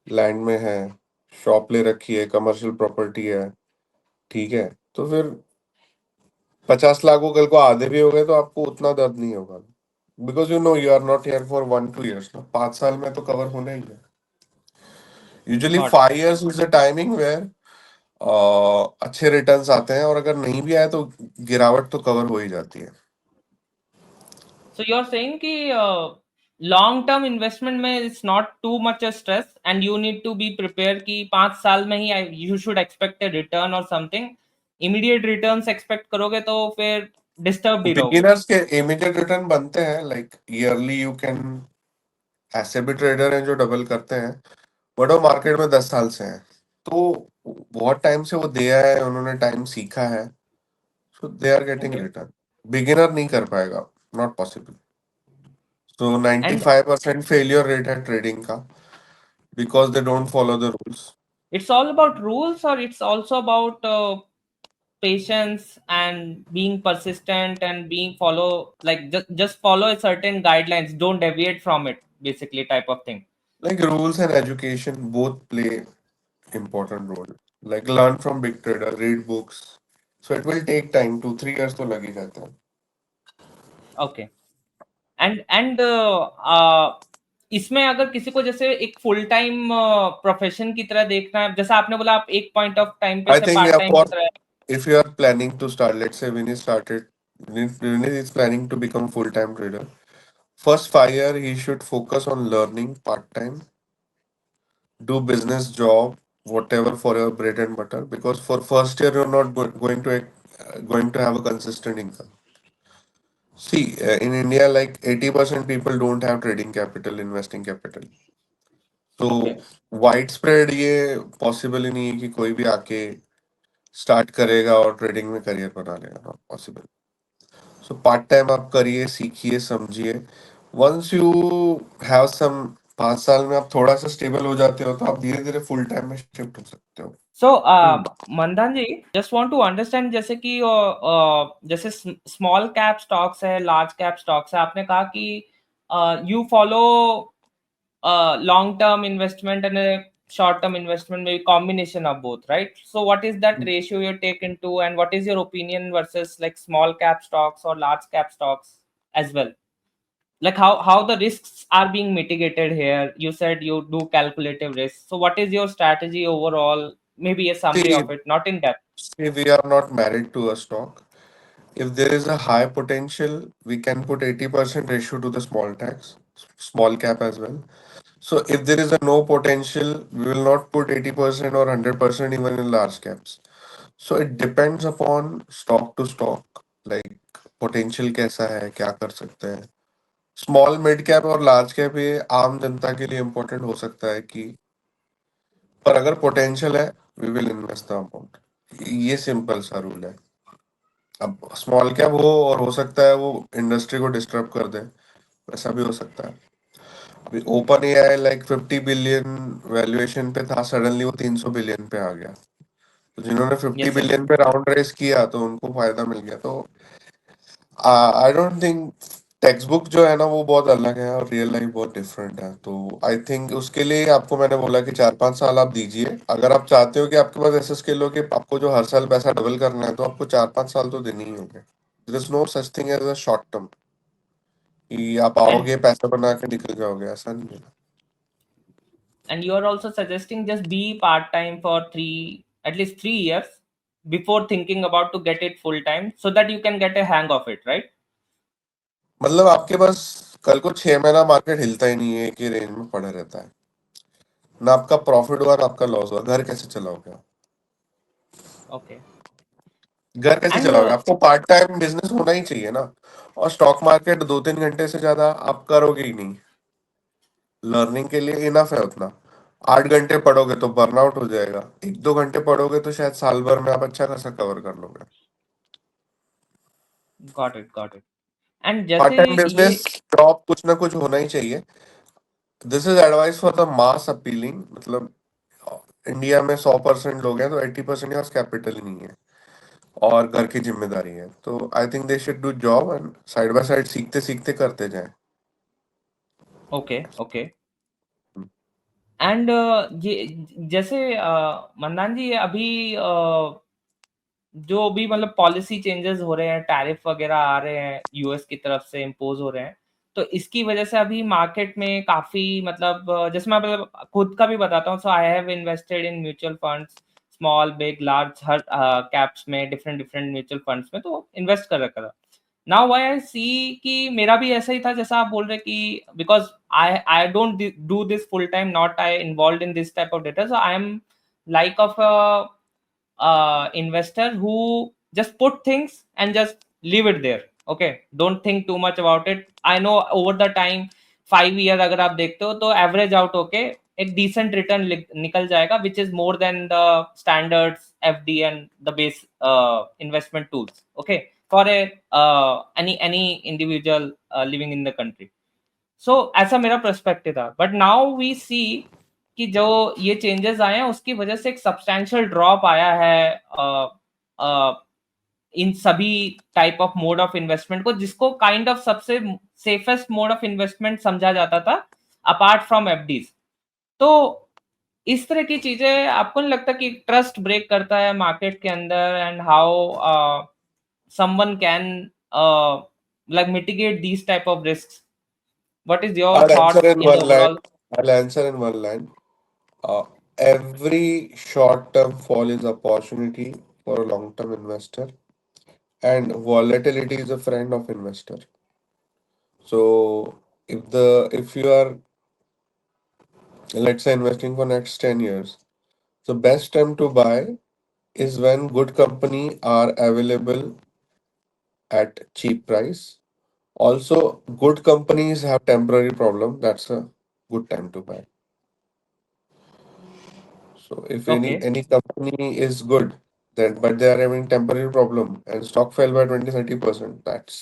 लैंड में है, शॉप ले रखी है, कमर्शियल प्रॉपर्टी है, ठीक है, तो फिर 50 लाख को कल को आधे भी हो गए तो आपको उतना दर्द नहीं होगा. Because you know you are not here for 1 2 years ना, 5 साल में तो कवर होना ही है. Usually got. 5 years is the timing where अच्छे रिटर्न्स आते हैं, और अगर नहीं भी आए तो गिरावट तो कवर हो ही जाती है. सो यू आर सेइंग कि लॉन्ग टर्म इन्वेस्टमेंट में it's not too much a stress and you need to be prepare कि 5 साल में ही you should expect a return और समथिंग. इमीडिएट रिटर्न्स एक्सपेक्ट करोगे तो फिर डिस्टर्ब भी रहोगे. बिगिनर्स के इमीडिएट रिटर्न बनते हैं, लाइक ईयरली यू कैन. ऐसे भी ट्रेडर हैं जो डबल करते हैं, बट वो मार्केट में 10 साल से हैं, तो बहुत टाइम से वो दिया है, उन्होंने टाइम सीखा है, so they are getting okay. Return. Beginner नहीं कर पाएगा, not possible. So and 95% failure rate है ट्रेडिंग का, because they don't follow the rules. it's all about rules, or it's also about patience and being persistent and being follow like just follow a certain guidelines, don't deviate from it, basically type of thing. Like rules and education both play important role. Like learn from big trader, read books. So it will take time, 2 3 years तो लग ही जाता है. Okay. And इसमें अगर किसी को जैसे एक फुल टाइम प्रोफेशन की तरह देखना है, जैसा आपने बोला आप एक पॉइंट ऑफ टाइम पे I से think part yeah, time for की तरह. if you are planning to start, let's say Vinny started, Vinny is planning to become full-time trader. First 5 year he should focus on learning part-time, do business job, whatever for your bread and butter. Because for first year you're not going to have a consistent income. See, in India, like 80% people don't have trading capital, investing capital. तो okay. Wide spread ये possible ही नहीं है कि कोई भी आके start करेगा और ट्रेडिंग में करियर बना लेगा, not possible. So part time आप करिए, सीखिए, समझिए। वंस यू हैव सम 5 साल में आप थोड़ा सा स्टेबल हो जाते हो तो आप धीरे धीरे फुल टाइम में शिफ्ट हो सकते हो। सो हम्म। मंदान जी, जस्ट वांट टू अंडरस्टैंड, जैसे कि जैसे स्मॉल कैप स्टॉक्स है, लार्ज कैप स्टॉक्स है, आपने कहा कि you follow long term investment and a short term investment, maybe combination of both, right? So what is that ratio you take into, and what is your opinion versus like small cap stocks or large cap stocks as well? Like how the risks are being mitigated here? You said you do calculative risks, so what is your strategy overall? Maybe a summary See, of it, not in depth. see, we are not married to a stock. If there is a high potential, we can put 80% ratio to the small cap as well. So if there is a no potential, we will not put 80% or 100% even in large caps. So it depends upon stock to stock, like potential कैसा है, क्या कर सकते हैं। Small mid cap और large cap ये आम जनता के लिए इम्पोर्टेंट हो सकता है कि, पर अगर पोटेंशियल है, we will invest the amount. ये सिंपल सा रूल है। अब स्मॉल कैप हो और हो सकता है वो इंडस्ट्री को डिस्टर्ब कर दे, वैसा भी हो सकता है। अभी open AI like 50 billion valuation पे था, सडनली वो 300 बिलियन पे आ गया। तो जिन्होंने फिफ्टी Yes, yes. बिलियन पे राउंड रेस किया तो उनको फायदा मिल गया। तो आई डोंट थिंक, टेक्स्ट बुक जो है ना वो बहुत अलग है और रियल लाइफ बहुत डिफरेंट है। तो आई थिंक उसके लिए आपको मैंने बोला कि 4-5 साल आप दीजिए। अगर आप चाहते हो कि आपके पास ऐसा स्किल हो कि आपको जो हर साल पैसा डबल करना है, तो आपको 4-5 साल तो देने ही होंगे। There is no such thing as a short term कि आप And आओगे पैसा बना के निकल जाओगे, ऐसा नहीं है। you are also suggesting just be part time for at least 3 years before thinking about to get it full time, so that you can get a hang of it, right? मतलब आपके पास कल को 6 महीना मार्केट हिलता ही नहीं है, एक ही range में पड़ा रहता है, ना आपका प्रॉफिट हुआ ना आपका लॉस हुआ, घर कैसे चलाओगे आप? Okay. घर कैसे And चलाओगे? आपको पार्ट टाइम बिजनेस होना ही चाहिए ना। और स्टॉक मार्केट 2-3 घंटे से ज्यादा आप करोगे ही नहीं। लर्निंग के लिए इनफ है उतना। 8 घंटे पढ़ोगे तो बर्नआउट हो जाएगा, 1-2 घंटे पढ़ोगे तो शायद साल भर में आप अच्छा खासा कवर कर लोगे। got it. And पार्ट जैसे टाइम ये बिजनेस, जॉब, कुछ ना कुछ होना ही चाहिए। This is advice for the mass appealing. मतलब इंडिया में 100% लोग हैं तो 80% के पास कैपिटल ही नहीं है और घर की जिम्मेदारी है। तो I think they should do job and side by side सीखते सीखते करते जाएं। ओके। एंड ये जैसे मंदान जी, अभी जो भी मतलब पॉलिसी चेंजेस हो रहे हैं, टैरिफ वगैरह आ रहे हैं यूएस की तरफ से इम्पोज हो रहे हैं, तो इसकी वजह से अभी मार्केट में काफी मतलब जैसे मैं मतलब खुद का भी बताता हूँ, so I have invested in mutual funds, small big large हर कैप्स में, डिफरेंट डिफरेंट म्यूचुअल फंड्स में तो इन्वेस्ट कर रखा था। नाउ व्हाई आई सी कि मेरा भी ऐसा ही था जैसा आप बोल रहे कि because I don't do this full time, not I involve in this type of data, so I am like of a investor who just put things and just leave it there. Okay, don't think too much about it. I know over the time 5 year अगर आप देखते हो तो average out होके एक decent return निकल जाएगा, which is more than the standards FD and the base investment tools, okay, for a any individual living in the country. सो ऐसा मेरा पर्सपेक्टिव था, बट नाउ वी सी कि जो ये चेंजेस आए हैं उसकी वजह से एक सब्सटैंशियल ड्रॉप आया है इन सभी type of mode of investment को, जिसको काइंड ऑफ सबसे सेफेस्ट मोड ऑफ इन्वेस्टमेंट समझा जाता था अपार्ट फ्रॉम एफडीज। तो इस तरह की चीजें आपको नहीं लगता कि ट्रस्ट ब्रेक करता है मार्केट के अंदर, and how someone can like mitigate these type of risks? What is your I'll answer thoughts in in the one line. overall? I'll answer in one line. Every short-term fall is opportunity for a long-term investor, and volatility is a friend of investor. So if you are, let's say, investing for next 10 years, the best time to buy is when good company are available at cheap price. Also, good companies have temporary problem. That's a good time to buy. So if Okay. any company is good, then but they are having temporary problem and stock fell by 20-30%, that's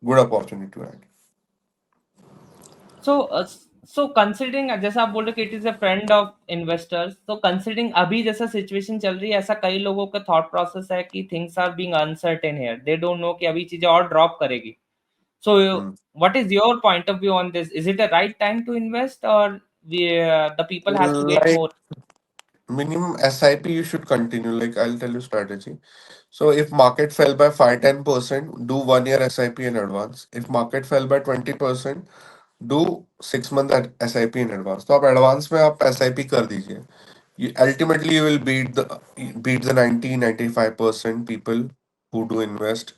good opportunity to add. So so considering जैसा आप बोल रहे कि it is a friend of investors, तो considering अभी जैसा situation चल रही है, ऐसा कई लोगों का थॉट प्रोसेस है कि things are being uncertain here, they don't know कि अभी चीजें और ड्रॉप करेगी. So Hmm. what is your point of view on this? Is it a right time to invest, or the people has to wait Like more? minimum SIP you should continue. Like I'll tell you strategy. So if market fell by 5-10%, do 1 year SIP in advance. If market fell by 20%, do 6 month SIP in advance. तो आप advance में आप SIP कर दीजिए. You, ultimately you will beat the 90-95% people who do invest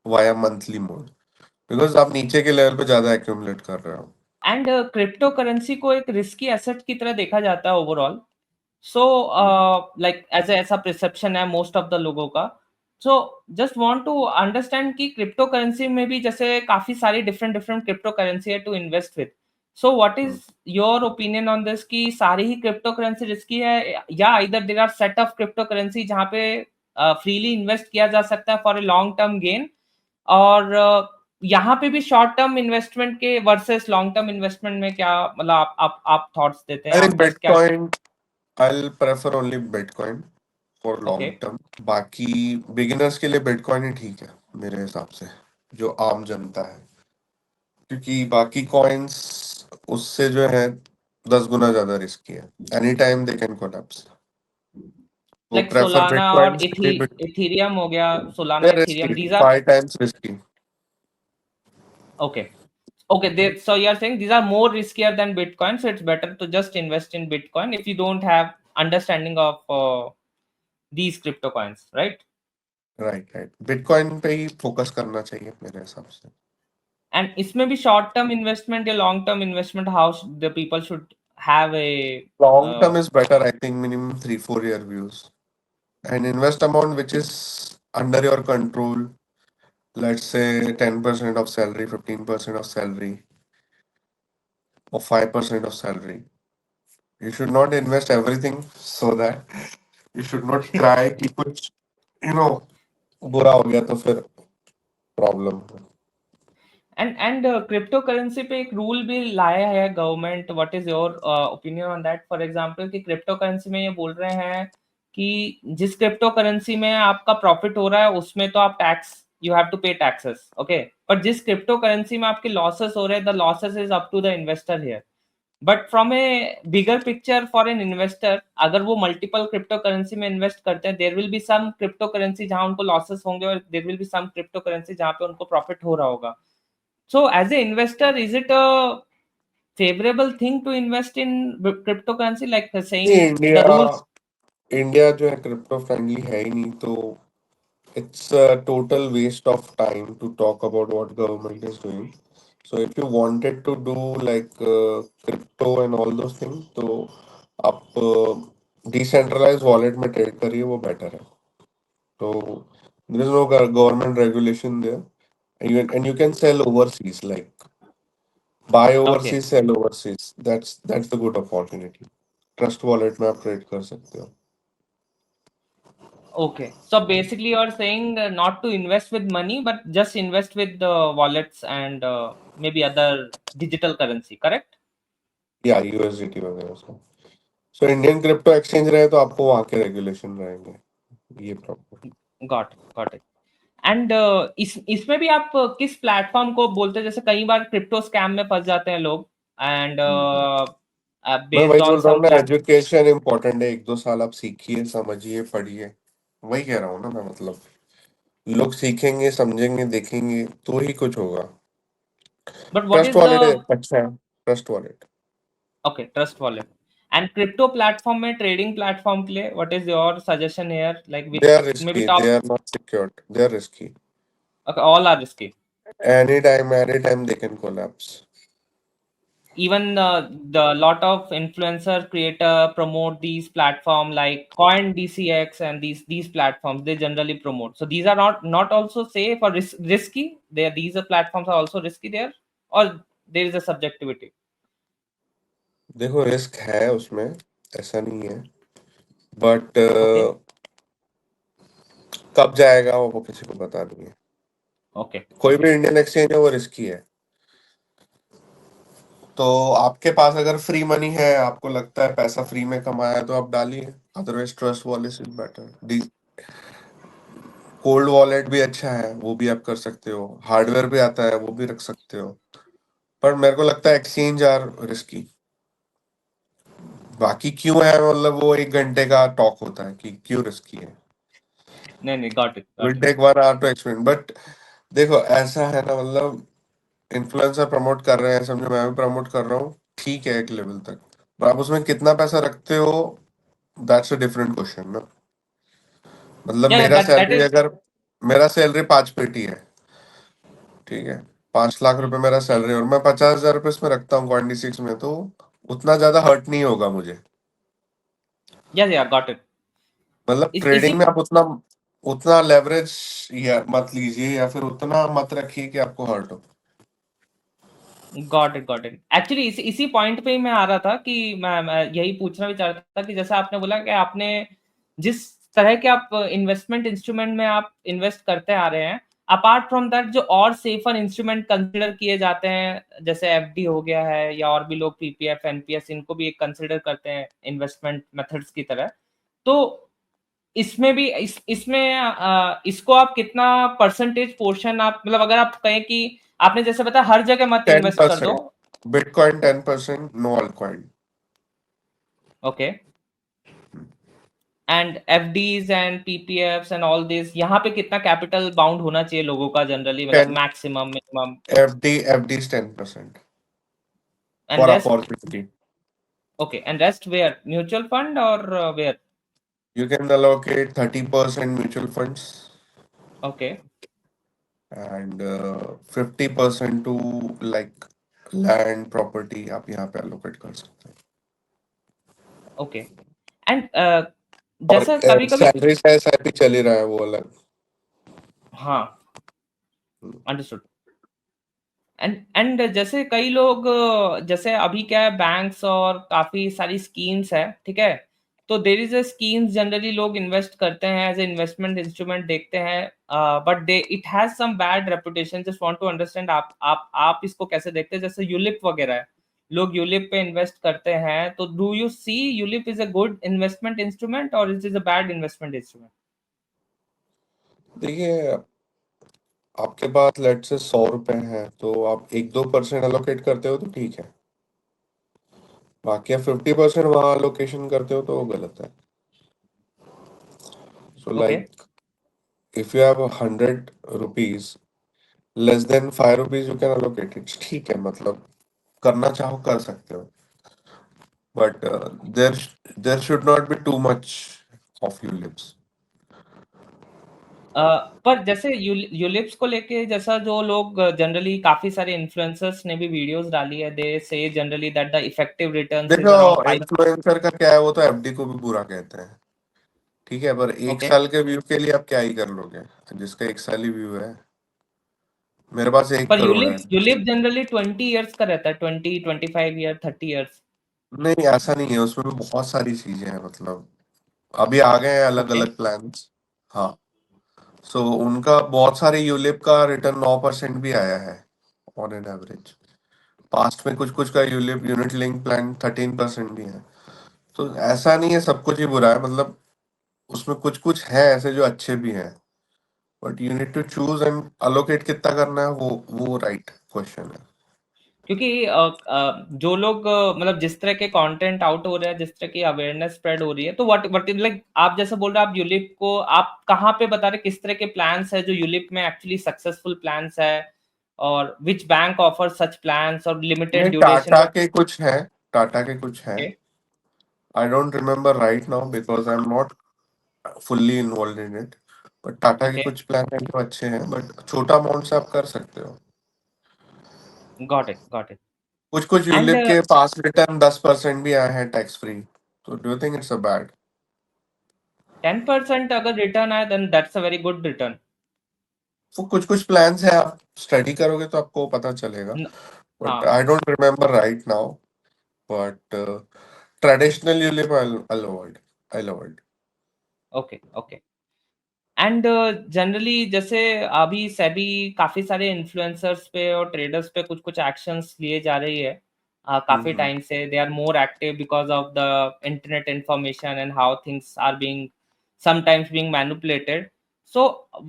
via monthly mode. Because आप नीचे के level पे ज्यादा accumulate कर रहे हो. एंड क्रिप्टो करेंसी को एक रिस्की एसेट की तरह देखा जाता है ओवरऑल. सो लाइक एज ऐसा परसेप्शन है मोस्ट ऑफ द लोगों का. So just want to understand कि क्रिप्टो करेंसी में भी जैसे काफी सारी डिफरेंट डिफरेंट क्रिप्टो करेंसी है to invest with. So what Hmm. Is your opinion on this कि सारी ही क्रिप्टो करेंसी रिस्की है, या इधर there are set of crypto currency जहां पे फ्रीली इन्वेस्ट किया जा सकता है for a long term gain, और यहाँ पे भी शॉर्ट टर्म इन्वेस्टमेंट के वर्सेस लॉन्ग टर्म इन्वेस्टमेंट में क्या मतलब आप थॉट्स देते हैं, I think आपका क्या? Bitcoin, I'll prefer only Bitcoin for okay. long term. बाकी बिगिनर्स के लिए बिटकॉइन ही ठीक है मेरे हिसाब से, जो आम जनता है, क्योंकि बाकी कॉइन्स उससे जो है 10 गुना ज्यादा रिस्की है. Any time they can collapse. वो लाइक प्रेफर सोलाना और बिटकॉइन के लिए. इथीरियम हो गया, Solana they Ethereum, risky, these are 5 times risky. Okay. Okay, so you are saying these are more riskier than Bitcoin, so it's better to just invest in Bitcoin if you don't have understanding of these crypto coins, right? Right right, bitcoin पे ही focus करना चाहिए मेरे हिसाब से. And इसमें भी short term investment या long term investment, how the people should have a long uh, term is better I think, minimum 3-4 year views. And invest amount which is under your control. Let's say 10% of salary, 15% of salary, or 5% of salary. You should not invest everything so that you should not cry कि कुछ you know बुरा हो गया तो फिर problem. and crypto currency पे एक rule भी लाया है government. What is your opinion on that? For example कि क्रिप्टो करेंसी में ये बोल रहे हैं कि जिस क्रिप्टो करेंसी में आपका प्रॉफिट हो रहा है उसमें तो आप टैक्स, यू हैव टू पे टैक्सेस, ओके. पर जिस क्रिप्टो करेंसी में आपके लॉसेस हो रहे हैं, the losses is up to the investor here. But from a bigger picture for an investor, अगर वो मल्टीपल क्रिप्टो करेंसी में इन्वेस्ट करते हैं, there will be some crypto currency जहां उनको लॉसेस होंगे और there will be some crypto currency जहां पे उनको प्रॉफिट हो रहा होगा. So, as a investor, is it a favorable thing to invest in cryptocurrency? Like saying India the rules. India जो है क्रिप्टो फ्रेंडली है ही नहीं, तो it's a total waste of time to talk about what government is doing. So if you wanted to do like crypto and all those things, तो आप decentralized wallet में trade करिए, वो better है. So there is no government regulation there, and you can sell overseas, like buy Okay. overseas, sell overseas. That's the good opportunity. Trust wallet में आप trade कर सकते हो. Okay. So basically, you're saying not to invest with money, but just invest with the wallets and maybe other digital currency, correct? या USDT वगैरह से. So Indian crypto exchange रहे तो आपको वहाँ के रेगुलेशन रहेंगे, ये प्रॉब्लम. Got it. एंड इस इसमें भी आप किस प्लेटफॉर्म को बोलते हैं? जैसे कई बार क्रिप्टो स्कैम में फंस जाते हैं लोग, एंड मैं बेस्ड वही ऑन बोल रहा सम हूँ ना, प्लेट. एजुकेशन इम्पोर्टेंट है. 1-2 साल आप सीखिए, समझिए, पढ़िए. वही कह रहा हूँ ना मैं, मतलब लोग सीखेंगे, समझेंगे, देखेंगे तो ही कुछ होगा. But what trust is the wallet अच्छा है, Trust Wallet. Okay, Trust Wallet. And crypto platform में, ट्रेडिंग प्लेटफॉर्म के लिए what is your suggestion here? Like they which are may be risky, top? They are not secured, they are risky. Okay, all are risky. Any time they can collapse. Even the lot of influencer creator promote these platform like Coin DCX, and these platforms they generally promote. So these are not also safe or risky. These are platforms are also risky there, or there is a subjectivity. देखो risk है उसमें, ऐसा नहीं है. But okay, कब जाएगा वो किसी को पता नहीं है। ओके, कोई ओके। भी इंडियन एक्सचेंज है वो रिस्की है। तो आपके पास अगर फ्री मनी है, आपको लगता है पैसा फ्री में कमाया है, तो आप डालिए। Otherwise trust wallet is better. Cold wallet भी अच्छा है, वो भी आप कर सकते हो। हार्डवेयर भी आता है, वो भी रख सकते हो। पर मेरे को लगता है एक्सचेंज आर रिस्की। बाकी क्यों है, मतलब वो 1 घंटे का टॉक होता है कि क्यों रिस्की है। नहीं, नहीं, got it, will got it. Take 1 hour to explain, but देखो ऐसा है ना, मतलब इन्फ्लुएंसर प्रमोट कर रहे हैं, समझो मैं भी प्रमोट कर रहा हूँ, ठीक है एक लेवल तक। पर आप उसमें कितना पैसा रखते हो, दैट्स अ डिफरेंट क्वेश्चन ना। मतलब या मेरा दैट सैलरी इज अगर मेरा सैलरी 5 पेटी है, ठीक है, 5 लाख रुपए मेरा सैलरी, और मैं 50,000 रुपये इसमें रखता हूँ कॉइन 6 में, तो उतना ज्यादा हर्ट नहीं होगा मुझे। या गॉट इट। मतलब इस इसी ट्रेडिंग में आप उतना उतना लेवरेज या मत लीजिए, या फिर उतना मत रखिए कि आपको हर्ट हो। Got it, got it. Actually इसी इसी पॉइंट पे ही मैं आ रहा था कि मैं यही पूछना भी चाह रहा था कि जैसा आपने बोला कि आपने जिस तरह के आप इन्वेस्टमेंट इंस्ट्रूमेंट में आप इन्वेस्ट करते आ रहे हैं, अपार्ट फ्रॉम दैट जो और सेफर इंस्ट्रूमेंट कंसिडर किए जाते हैं, जैसे एफडी हो गया है, या और भी लोग पीपीएफ, एनपीएस, इनको भी एक कंसिडर करते हैं इन्वेस्टमेंट मेथड्स की तरह। तो इसमें भी इसमें इसको आप कितना परसेंटेज पोर्शन आप, मतलब अगर आप कहें कि आपने जैसे बताया हर जगह मत टेन इन्वेस्ट कर दो। Percent bitcoin, 10%, no altcoin. Okay. And FDs and PPFs and all this, यहाँ पे कितना कैपिटल बाउंड होना चाहिए लोगों का जनरली, मतलब ten maximum, minimum? F D 10% and for rest? Opportunity. Okay, and rest where, mutual fund और where? You can allocate 30% mutual funds okay, and 50% to like land property, आप यहाँ पे allocate कर सकते हैं। ओके। एंड और जैसा कभी कभी, सैलरी से एसआईपी चल ही रहा है वो अलग। हाँ, अंडरस्टूड। एंड जैसे कई लोग जैसे अभी क्या है, बैंक्स और काफी सारी स्कीम्स है, ठीक है? तो there is a schemes generally लोग इन्वेस्ट करते हैं, एज ए इन्वेस्टमेंट इंस्ट्रूमेंट देखते हैं, but they it has some bad reputation. Just want to understand, आप इसको कैसे देखते हैं? जैसे यूलिप वगैरह है, लोग यूलिप पे इन्वेस्ट करते हैं, तो do you see ULIP is a good investment instrument और it is a bad investment instrument? देखिए, आपके पास लेट से 100 रुपए हैं, तो आप 1-2% अलोकेट करते हो तो ठीक है। बाकी आप 50% वहां अलोकेशन करते हो तो वो गलत है। So okay, like if you have 100 rupees, less than 5 rupees you can allocate it, ठीक है, मतलब करना चाहो कर सकते हो। But there should not be too much of ULIPs. पर जैसे यूलिप्स को लेके, जैसा जो लोग जनरली काफी सारे इन्फ्लुएंसर्स ने भी वीडियोस डाली है, दे से generally that the effective returns देखो, इज अराउंड 5। इन्फ्लुएंसर का क्या है, वो तो एफडी को भी बुरा कहते हैं, ठीक है, पर एक ओके, साल के व्यू के लिए आप क्या ही कर लोगे। जिसका 1 साल ही व्यू है, मेरे पास एक पर करोड़ है। यूलिप जनरली 20 ईयर्स का रहता है, 20, 25 ईयर, 30 ईयर्स। नहीं, ऐसा नहीं है, उसमें भी बहुत सारी चीजें हैं, मतलब अभी आ गए हैं अलग ओके, अलग प्लान्स। हाँ, सो उनका बहुत सारे यूलिप का रिटर्न 9% भी आया है ऑन एन एवरेज। पास्ट में कुछ कुछ का यूलिप यूनिट लिंक प्लान 13% भी है। तो ऐसा नहीं है सब कुछ ही बुरा है, मतलब उसमें कुछ कुछ है ऐसे जो अच्छे भी हैं। But you need to choose and allocate कितना करना है, वो राइट क्वेश्चन है। क्योंकि जो लोग मतलब जिस तरह के कंटेंट आउट हो रहे हैं, जिस तरह की अवेयरनेस स्प्रेड हो रही है, तो व्हाट लाइक आप जैसे बोल रहे हैं, आप यूलिप को आप कहाँ पे बता रहे हैं, किस तरह के प्लान्स है जो यूलिप में एक्चुअली सक्सेसफुल प्लान्स है, और which bank offer such plans और लिमिटेड नहीं, ड्यूरेशन? टाटा के कुछ हैं, टाटा के कुछ हैं। Okay, I don't remember right now because I am not fully involve in it. But Tata के ओके, कुछ प्लान हैं जो अच्छे हैं, बट छोटा अमाउंट से आप कर सकते हो। Got it, got it. कुछ कुछ एंड यूलिप के पास रिटर्न 10% भी आए हैं टैक्स फ्री। तो do you think it's a bad? 10% अगर रिटर्न आए, then that's a very good return. वो कुछ कुछ प्लान्स हैं, आप स्टडी करोगे तो आपको पता चलेगा। बट हाँ, I don't remember right now. But traditional ULIP I avoid. Okay, okay. And generally जैसे अभी सेबी काफ़ी सारे इन्फ्लुएंसर्स पे और ट्रेडर्स पे कुछ-कुछ एक्शंस लिए जा रही है काफ़ी हम्म। टाइम से। They are more active because of the internet information and how things are being sometimes being manipulated. So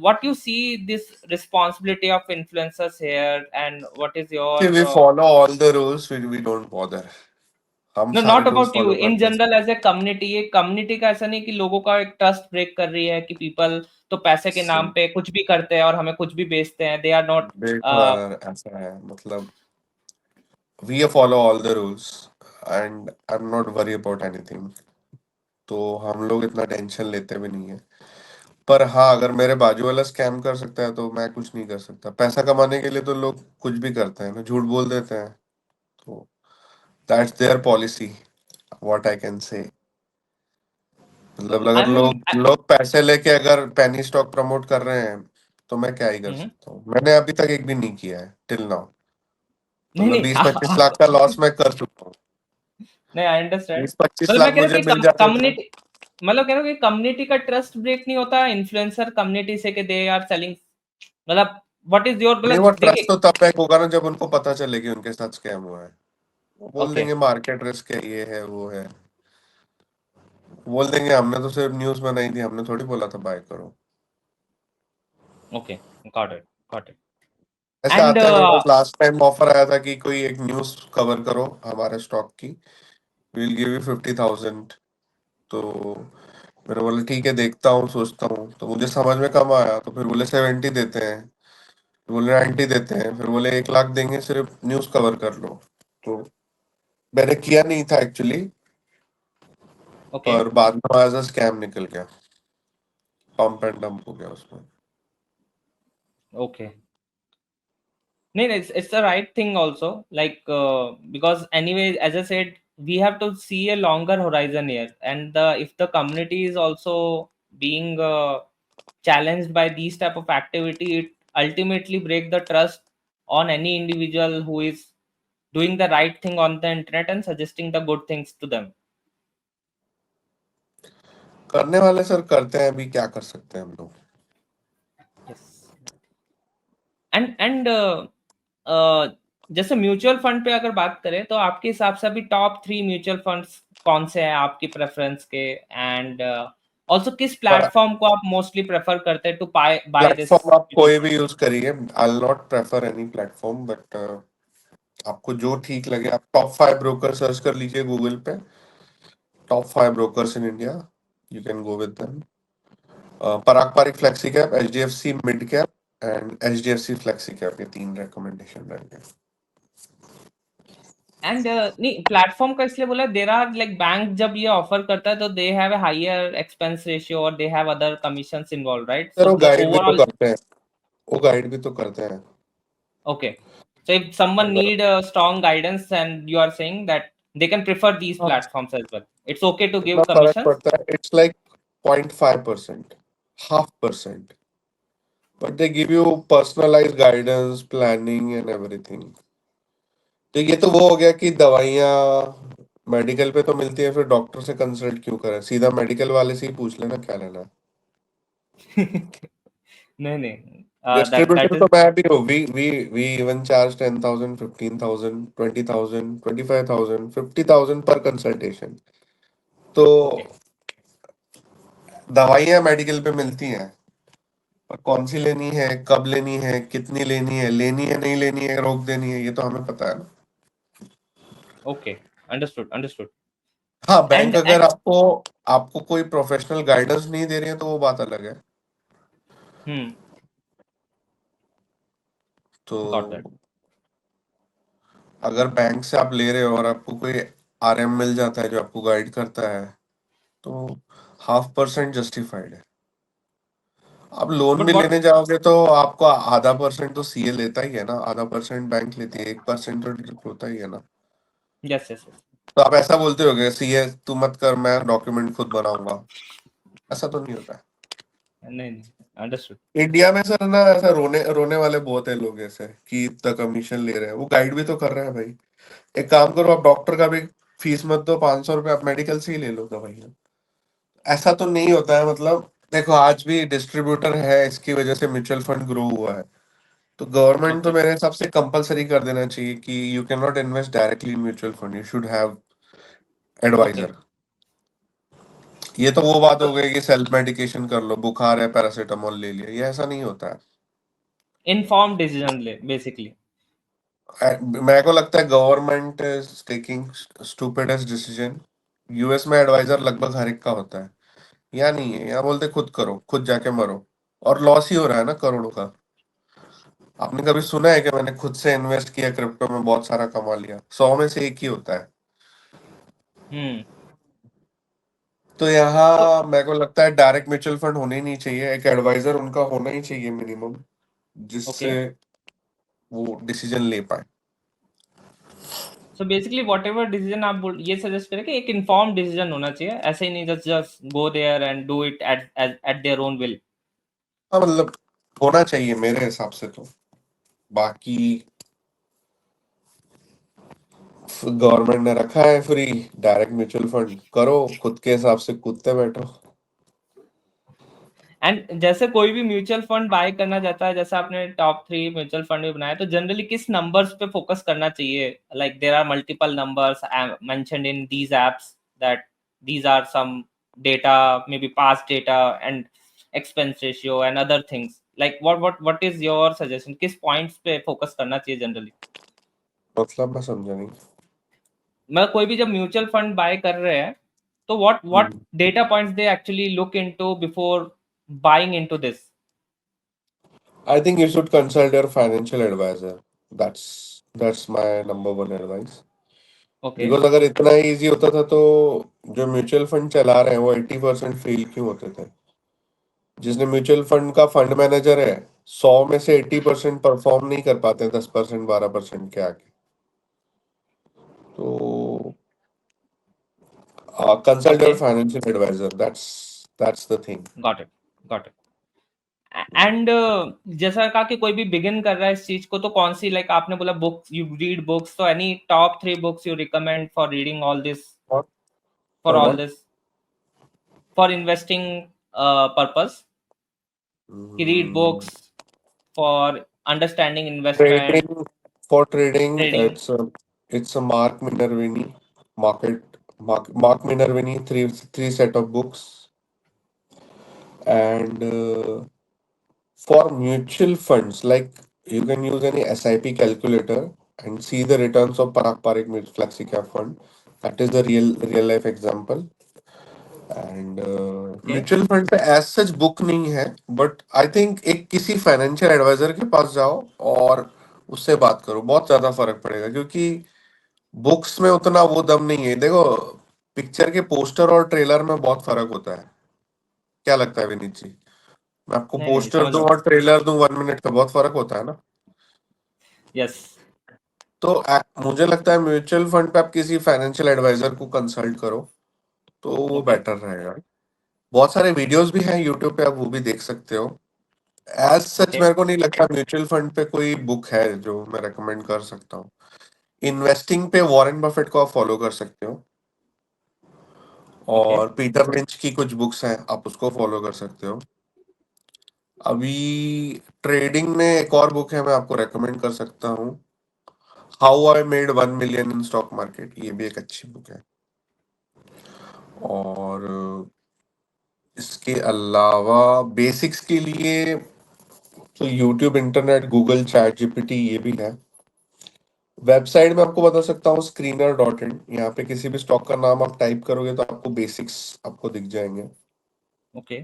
what you see this responsibility of influencers here, and what is your See, we follow all the rules, we don't bother. हम no सारे not rules about you follow इन करते हैं। General as a community, ये community का ऐसा नहीं कि लोगों का एक ट्रस्ट ब्रेक कर रही है कि पीपल तो पैसे के नाम See, पे कुछ भी करते हैं और हमें कुछ भी बेचते हैं, दे आर नॉट देखो यार, ऐसा है मतलब we follow all the rules and I'm not worry about anything. तो हम लोग इतना टेंशन लेते भी नहीं है। पर हाँ, अगर मेरे बाजू वाला स्कैम कर सकता है तो मैं कुछ नहीं कर सकता। पैसा कमाने के लिए तो लोग कुछ भी करते हैं ना, झूठ बोल देते हैं। तो that's their policy, what I can say. मतलब आई अगर मीन लोग लोग पैसे लेके अगर पेनी स्टॉक प्रमोट कर रहे हैं तो मैं क्या ही कर सकता हूँ। मैंने अभी तक एक भी नहीं किया है टिल नाउ। नहीं मतलब नहीं 20-25 लाख का लॉस मैं कर चुका हूँ। नहीं, आई अंडरस्टैंड। 20-25 लाख मैं कह रहा मुझे हूँ कि मिल जाते थे। कम्युनिटी, मतलब कह रहा हूँ कि कम्युनिटी का ट्रस्ट ब्रेक नहीं होता इन्फ्लुएंसर कम्युनिटी से कि दे आर सेलिंग, मतलब व्हाट इज योर, नहीं, मतलब वो ट्रस्ट देखिए। तो तब बैक होगा ना जब उनको पता चले कि उनके साथ स्कैम हुआ है। वो बोल ओके, देंगे मार्केट रिस्क है, ये है, वो है। बोल देंगे हमने तो सिर्फ न्यूज बनाई थी, हमने थोड़ी बोला था बाय करो। Okay, got it, got it. ऐसे एंड आते हैं। मेरे पास लास्ट टाइम ऑफर आया था कि कोई एक न्यूज कवर करो हमारे स्टॉक की, विल गिव यू 50,000। तो मैंने बोला ठीक है, देखता हूँ, सोचता हूँ। तो मुझे समझ में कम आया, तो फिर बोले 70 देते हैं, फिर बोले 90 देते हैं, फिर बोले 1 लाख देंगे सिर्फ न्यूज कवर कर लो। तो मैंने किया नहीं था एक्चुअली, ओके, पर बाद में एज अ स्कैम निकल गया, पंप एंड डंप हो गया उसमें। Okay. No, no, it's the right thing also. Like because anyway, as I said, we have to see a longer horizon here, and if the community is also being challenged by these type of activity, it ultimately break the trust on any individual who is doing the right thing on the internet and suggesting the good things to them. करने वाले sir करते हैं, अभी क्या कर सकते हैं हम लोग। Yes. एंड जैसे म्यूचुअल फंड पे अगर बात करें तो आपके हिसाब से अभी टॉप 3 म्यूचुअल फंड्स कौन से हैं आपकी प्रेफ़रेंस के? एंड आल्सो किस पर प्लेटफ़ॉर्म को आप मोस्टली प्रेफ़र करते हैं टू बाय दिस प्लेटफॉर्म आप म्यूचुअल कोई फंड? भी यूज करिए, आई will not prefer any platform, but आपको जो ठीक लगे। आप टॉप 5 ब्रोकर सर्च कर लीजिए गूगल पे, top 5 brokers in India, you can go with them. Parag Parikh flexi cap, HDFC mid cap and HDFC flexi cap, ये 3 रिकमेंडेशन रहेंगे। एंड नहीं, प्लेटफ़ॉर्म का इसलिए बोला, देयर आर लाइक बैंक जब ये ऑफ़र करता है तो they have a higher expense ratio और they have other commissions involved, right? Sir so वो द गाइड भी तो ओवरऑल, करते हैं, वो गाइड भी तो करते हैं। okay. So if someone अगर need a strong guidance, and you are saying that they can prefer these हाँ, platforms as well. It's okay to कितना give फर्क commissions. पड़ता है, it's like 0.5%, 0.5%, but they give you personalized guidance, planning and everything। तो ये तो वो हो गया कि दवाइयाँ मेडिकल पे तो मिलती है, फिर डॉक्टर से कंसल्ट क्यों करें, सीधा मेडिकल वाले से ही पूछ लेना क्या लेना है। नहीं नहीं, that डिस्ट्रीब्यूटर is तो मैं भी हूँ, वी इवन चार्ज 10,000, 15,000, 20,000, 25,000, 50,000 पर कंसल्टेशन। तो okay, दवाइयाँ मेडिकल पे मिलती हैं, पर कौन सी लेनी है, कब लेनी है, कितनी लेनी है नहीं लेनी है, रोक देनी है, ये तो हमें पता है ना। okay, understood, understood. हाँ, बैंक And अगर आपको आपको कोई प्रोफेशनल गाइडेंस नहीं दे रही है तो वो बात अलग है। hmm, तो got that. अगर बैंक से आप ले रहे हो और आपको कोई आरएम मिल जाता है जो आपको गाइड करता है, तो 0.5% जस्टिफाइड है। आप लोन But भी what? लेने जाओगे तो आपको ½ % तो सीए लेता ही है ना, ½ % बैंक लेती है, 1% तो डिडक्ट होता ही है ना। Yes, yes, yes. तो आप ऐसा बोलते होगे सीए तू मत कर, मैं डॉक्यूमेंट खुद बनाऊंगा, ऐसा तो नहीं होता है। नहीं नहीं, understood. इंडिया में सर ना, ऐसा रोने रोने वाले बहुत है लोग ऐसे कि इतना कमीशन ले रहे हैं, वो गाइड भी तो कर रहे हैं भाई। एक काम करो, आप डॉक्टर का भी फीस मत दो, 500 रुपये आप मेडिकल से ही ले लो दवाइयाँ। ऐसा तो नहीं होता है, मतलब देखो आज भी डिस्ट्रीब्यूटर है, इसकी वजह से म्यूचुअल फंड ग्रो हुआ है। तो गवर्नमेंट तो ओके, मेरे हिसाब से कंपलसरी कर देना चाहिए कि you can not invest directly in mutual fund, you should have okay. Adviser. ये तो वो बात तो हो गई कि सेल्फ मेडिकेशन कर लो, बुखार है पैरासीटामोल ले लिया, ये ऐसा नहीं होता है। इन्फॉर्म्ड डिसीजन ले बेसिकली। मेरे को लगता है government is taking stupidest decision. US में एडवाइजर लगभग हर एक का होता है, यहाँ नहीं है। यहाँ बोलते खुद करो, खुद जाके मरो, और लॉस ही हो रहा है ना करोड़ों का। आपने कभी सुना है कि मैंने खुद से इन्वेस्ट किया क्रिप्टो में, बहुत सारा कमा लिया? 100 में से एक ही होता है। हुँ, तो तो यहाँ मेरे को लगता है डायरेक्ट म्यूचुअल फंड होने ही नहीं चाहिए, एक एडवाइजर उनका होना ही चाहिए मिनिमम, ओके। जिससे वो डिसीजन ले पाए। सो बेसिकली व्हाटएवर डिसीजन आप बोल ये सजेस्ट करें कि एक इन्फॉर्म्ड डिसीजन होना चाहिए, ऐसे ही नहीं just just go there and do it at their own will. हाँ मतलब होना चाहिए मेरे हिसाब से तो। बाकी गवर्नमेंट ने रखा है फ्री, डायरेक्ट म्यूचुअल फंड करो, खुद के हिसाब से कूदते बैठो। एंड जैसे कोई भी म्यूचुअल फंड बाय करना चाहता है, जैसे आपने टॉप 3 म्यूचुअल फंड भी बनाया, तो जनरली किस नंबर्स पे फोकस करना चाहिए? Like there are multiple numbers mentioned in these apps that these are some data, maybe past data and expense ratio and other things. Like what is your suggestion? किस points पे focus करना चाहिए generally? मतलब मैं समझा नहीं। मैं कोई भी जब म्यूचुअल फंड बाय कर रहे हैं, तो what data points they actually look into before buying into this? I think you should consult your financial adviser. That's my number one advice. Okay. Because अगर इतना इजी होता था तो जो म्यूचुअल फंड चला रहे हैं वो 80% फेल क्यों होते थे? जिसने म्यूचुअल फंड का फंड मैनेजर है, 100 में से 80% परफॉर्म नहीं कर पाते, 10% 12% के आगे। तो consult your Okay. Financial adviser, that's the thing. Got it. Got it. And जैसा कहा कि कोई भी बिगिन कर रहा है इस चीज को, तो कौन सी, लाइक आपने बोला बुक्स, यू रीड बुक्स, तो any top 3 books you recommend for reading all this, for for all what? This, for investing purpose, कि read books for understanding investment, trading, for trading trading? it's a Mark Minervini Mark Minervini, three set of books. And for mutual funds, like you can use any SIP calculator and see the returns of Parag Parikh Flexi Cap Fund. That is the real life example. And okay. Mutual fund पे as such book नहीं है, but I think एक किसी financial adviser के पास जाओ और उससे बात करो, बहुत ज्यादा फर्क पड़ेगा। क्योंकि बुक्स में उतना वो दम नहीं है। देखो, पिक्चर के पोस्टर और ट्रेलर में बहुत फर्क होता है। क्या लगता है विनीत जी? मैं आपको नहीं नहीं, पोस्टर समझ दूं रहा हूँ। और ट्रेलर दूं 1 मिनट का, बहुत फर्क होता है ना। यस। तो मुझे लगता है म्यूचुअल फंड पे आप किसी फाइनेंशियल एडवाइजर को कंसल्ट करो, तो वो ओके। बेटर रहेगा। बहुत सारे वीडियोस भी हैं यूट्यूब पे, आप वो भी देख सकते हो। As such okay. मेरे को नहीं लगता म्यूचुअल फंड पे कोई बुक है जो मैं रेकमेंड कर सकता हूँ। इन्वेस्टिंग पे वॉरेन बफेट को आप फॉलो कर सकते हो, ओके। और पीटर लिंच की कुछ बुक्स हैं, आप उसको फॉलो कर सकते हो। अभी ट्रेडिंग में एक और बुक है, मैं आपको रेकमेंड कर सकता हूँ, how I made 1 million in stock market. ये भी एक अच्छी बुक है। और इसके अलावा बेसिक्स के लिए तो YouTube, internet, Google, chat GPT, ये भी है। वेबसाइट में आपको बता सकता हूँ screener.in। यहाँ पे किसी भी स्टॉक का नाम आप टाइप करोगे तो आपको बेसिक्स आपको दिख जाएंगे। ओके।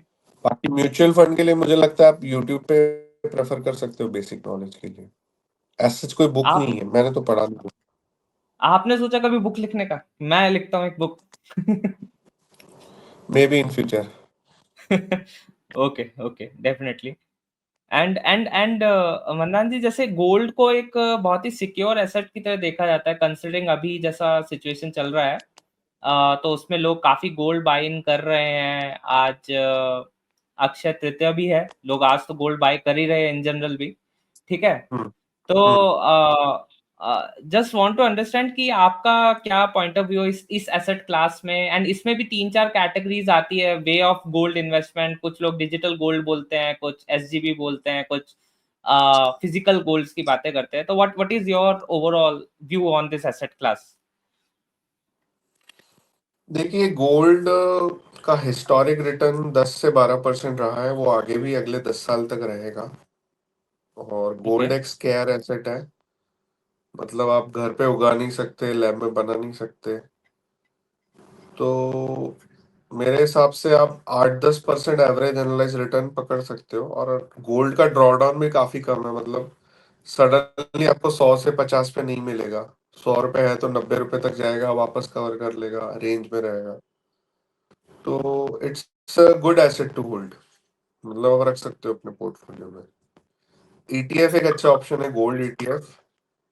बाकी म्यूचुअल फंड के लिए मुझे लगता है आप यूट्यूब पे प्रेफर कर सकते हो बेसिक नॉलेज के लिए। ऐसा कोई बुक आप नहीं है, मैंने तो पढ़ा नहीं। आपने सोचा कभी बुक लिखने का? मैं लिखता हूँ एक book. Maybe in future. Okay, okay, definitely. And Mannan ji, जैसे गोल्ड को एक बहुत ही सिक्योर एसेट की तरह देखा जाता है, कंसिडरिंग अभी जैसा सिचुएशन चल रहा है। तो उसमें लोग काफी गोल्ड बाय इन कर रहे हैं। आज अक्षय तृतीया भी है, लोग आज तो गोल्ड बाय कर ही रहे हैं इन जनरल भी। ठीक है। हम्म। तो हम्म। जस्ट वांट टू अंडरस्टैंड कि आपका क्या पॉइंट ऑफ व्यू इस एसेट क्लास में, एंड इसमें भी 3-4 कैटेगरीज आती है वे ऑफ गोल्ड इन्वेस्टमेंट। कुछ लोग डिजिटल गोल्ड बोलते हैं, कुछ एसजीबी बोलते हैं, कुछ फिजिकल गोल्ड्स की बातें करते हैं। तो what is your overall view on this asset class? देखिए, गोल्ड का हिस्टोरिक रिटर्न 10 से 12% रहा है, वो आगे भी अगले 10 साल तक रहेगा। और ओके, गोल्ड एक स्केयर एसेट है, मतलब आप घर पे उगा नहीं सकते, लैब में बना नहीं सकते। तो मेरे हिसाब से आप 8-10% एवरेज एनालाइज रिटर्न पकड़ सकते हो। और गोल्ड का ड्रॉडाउन भी काफी कम है, मतलब सडनली आपको 100 से 50 पे नहीं मिलेगा। 100 रुपए है तो 90 रुपए तक जाएगा, वापस कवर कर लेगा, रेंज में रहेगा। तो it's a good asset to hold, मतलब आप रख सकते हो अपने पोर्टफोलियो में। ईटीएफ एक अच्छा ऑप्शन है, गोल्ड ईटीएफ।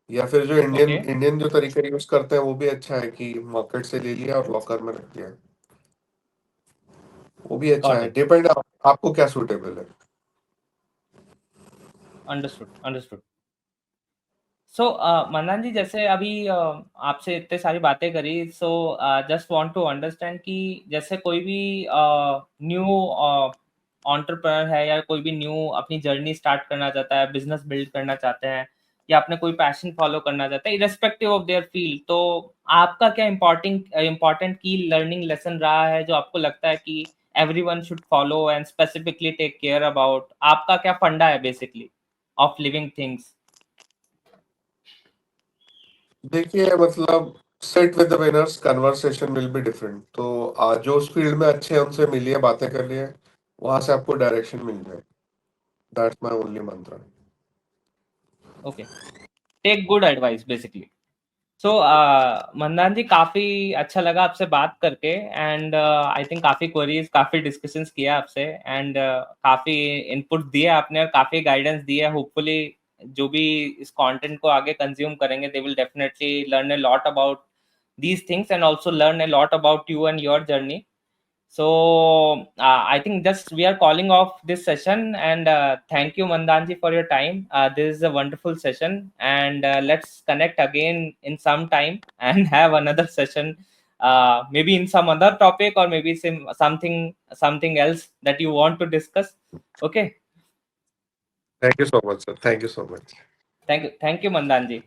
या फिर जो इंडियन ओके, इंडियन जो तरीका यूज करते हैं वो भी अच्छा है कि मार्केट से ले लिया और लॉकर में रख दिया, वो भी अच्छा गॉट है। इट, डिपेंड आपको क्या सूटेबल है। Understood, understood. So Mannan ji, जैसे अभी आपसे इतने सारी बातें करी, so just want to understand कि जैसे कोई भी न्यू एंटरप्रेन्योर है या कोई भी न्यू अपनी जर्नी स्टार्ट करना चाहता है, बिजनेस बिल्ड करना चाहते हैं, या अपने कोई पैशन फॉलो करना चाहते हैं इरेस्पेक्टिव ऑफ देयर फील्ड, तो आपका क्या इम्पोर्टेंट की लर्निंग लेसन रहा है जो आपको लगता है कि everyone should follow and specifically take care about? आपका क्या फंडा है बेसिकली ऑफ लिविंग थिंग्स? देखिए, मतलब sit with the winners, conversation will be different. तो आज जो उस फील्ड में अच्छे हैं उनसे मिलिए, बातें कर लिए, वहां से आपको डायरेक्शन मिल जाए। That's my only mantra. Okay, take good advice basically. So Mandan ji, काफी अच्छा लगा आपसे बात करके, एंड आई थिंक काफी क्वेरीज, काफी डिस्कशंस किया आपसे, एंड काफी इनपुट दिए आपने और काफी गाइडेंस दिए। होपफुली जो भी इस कंटेंट को आगे कंज्यूम करेंगे, they will definitely learn a lot about these things and also learn a lot about you and your journey. So I think just we are calling off this session, and thank you, Mandanji, for your time. This is a wonderful session, and let's connect again in some time and have another session, maybe in some other topic or maybe something else that you want to discuss. Okay, thank you so much sir, thank you so much. thank you, Mandanji.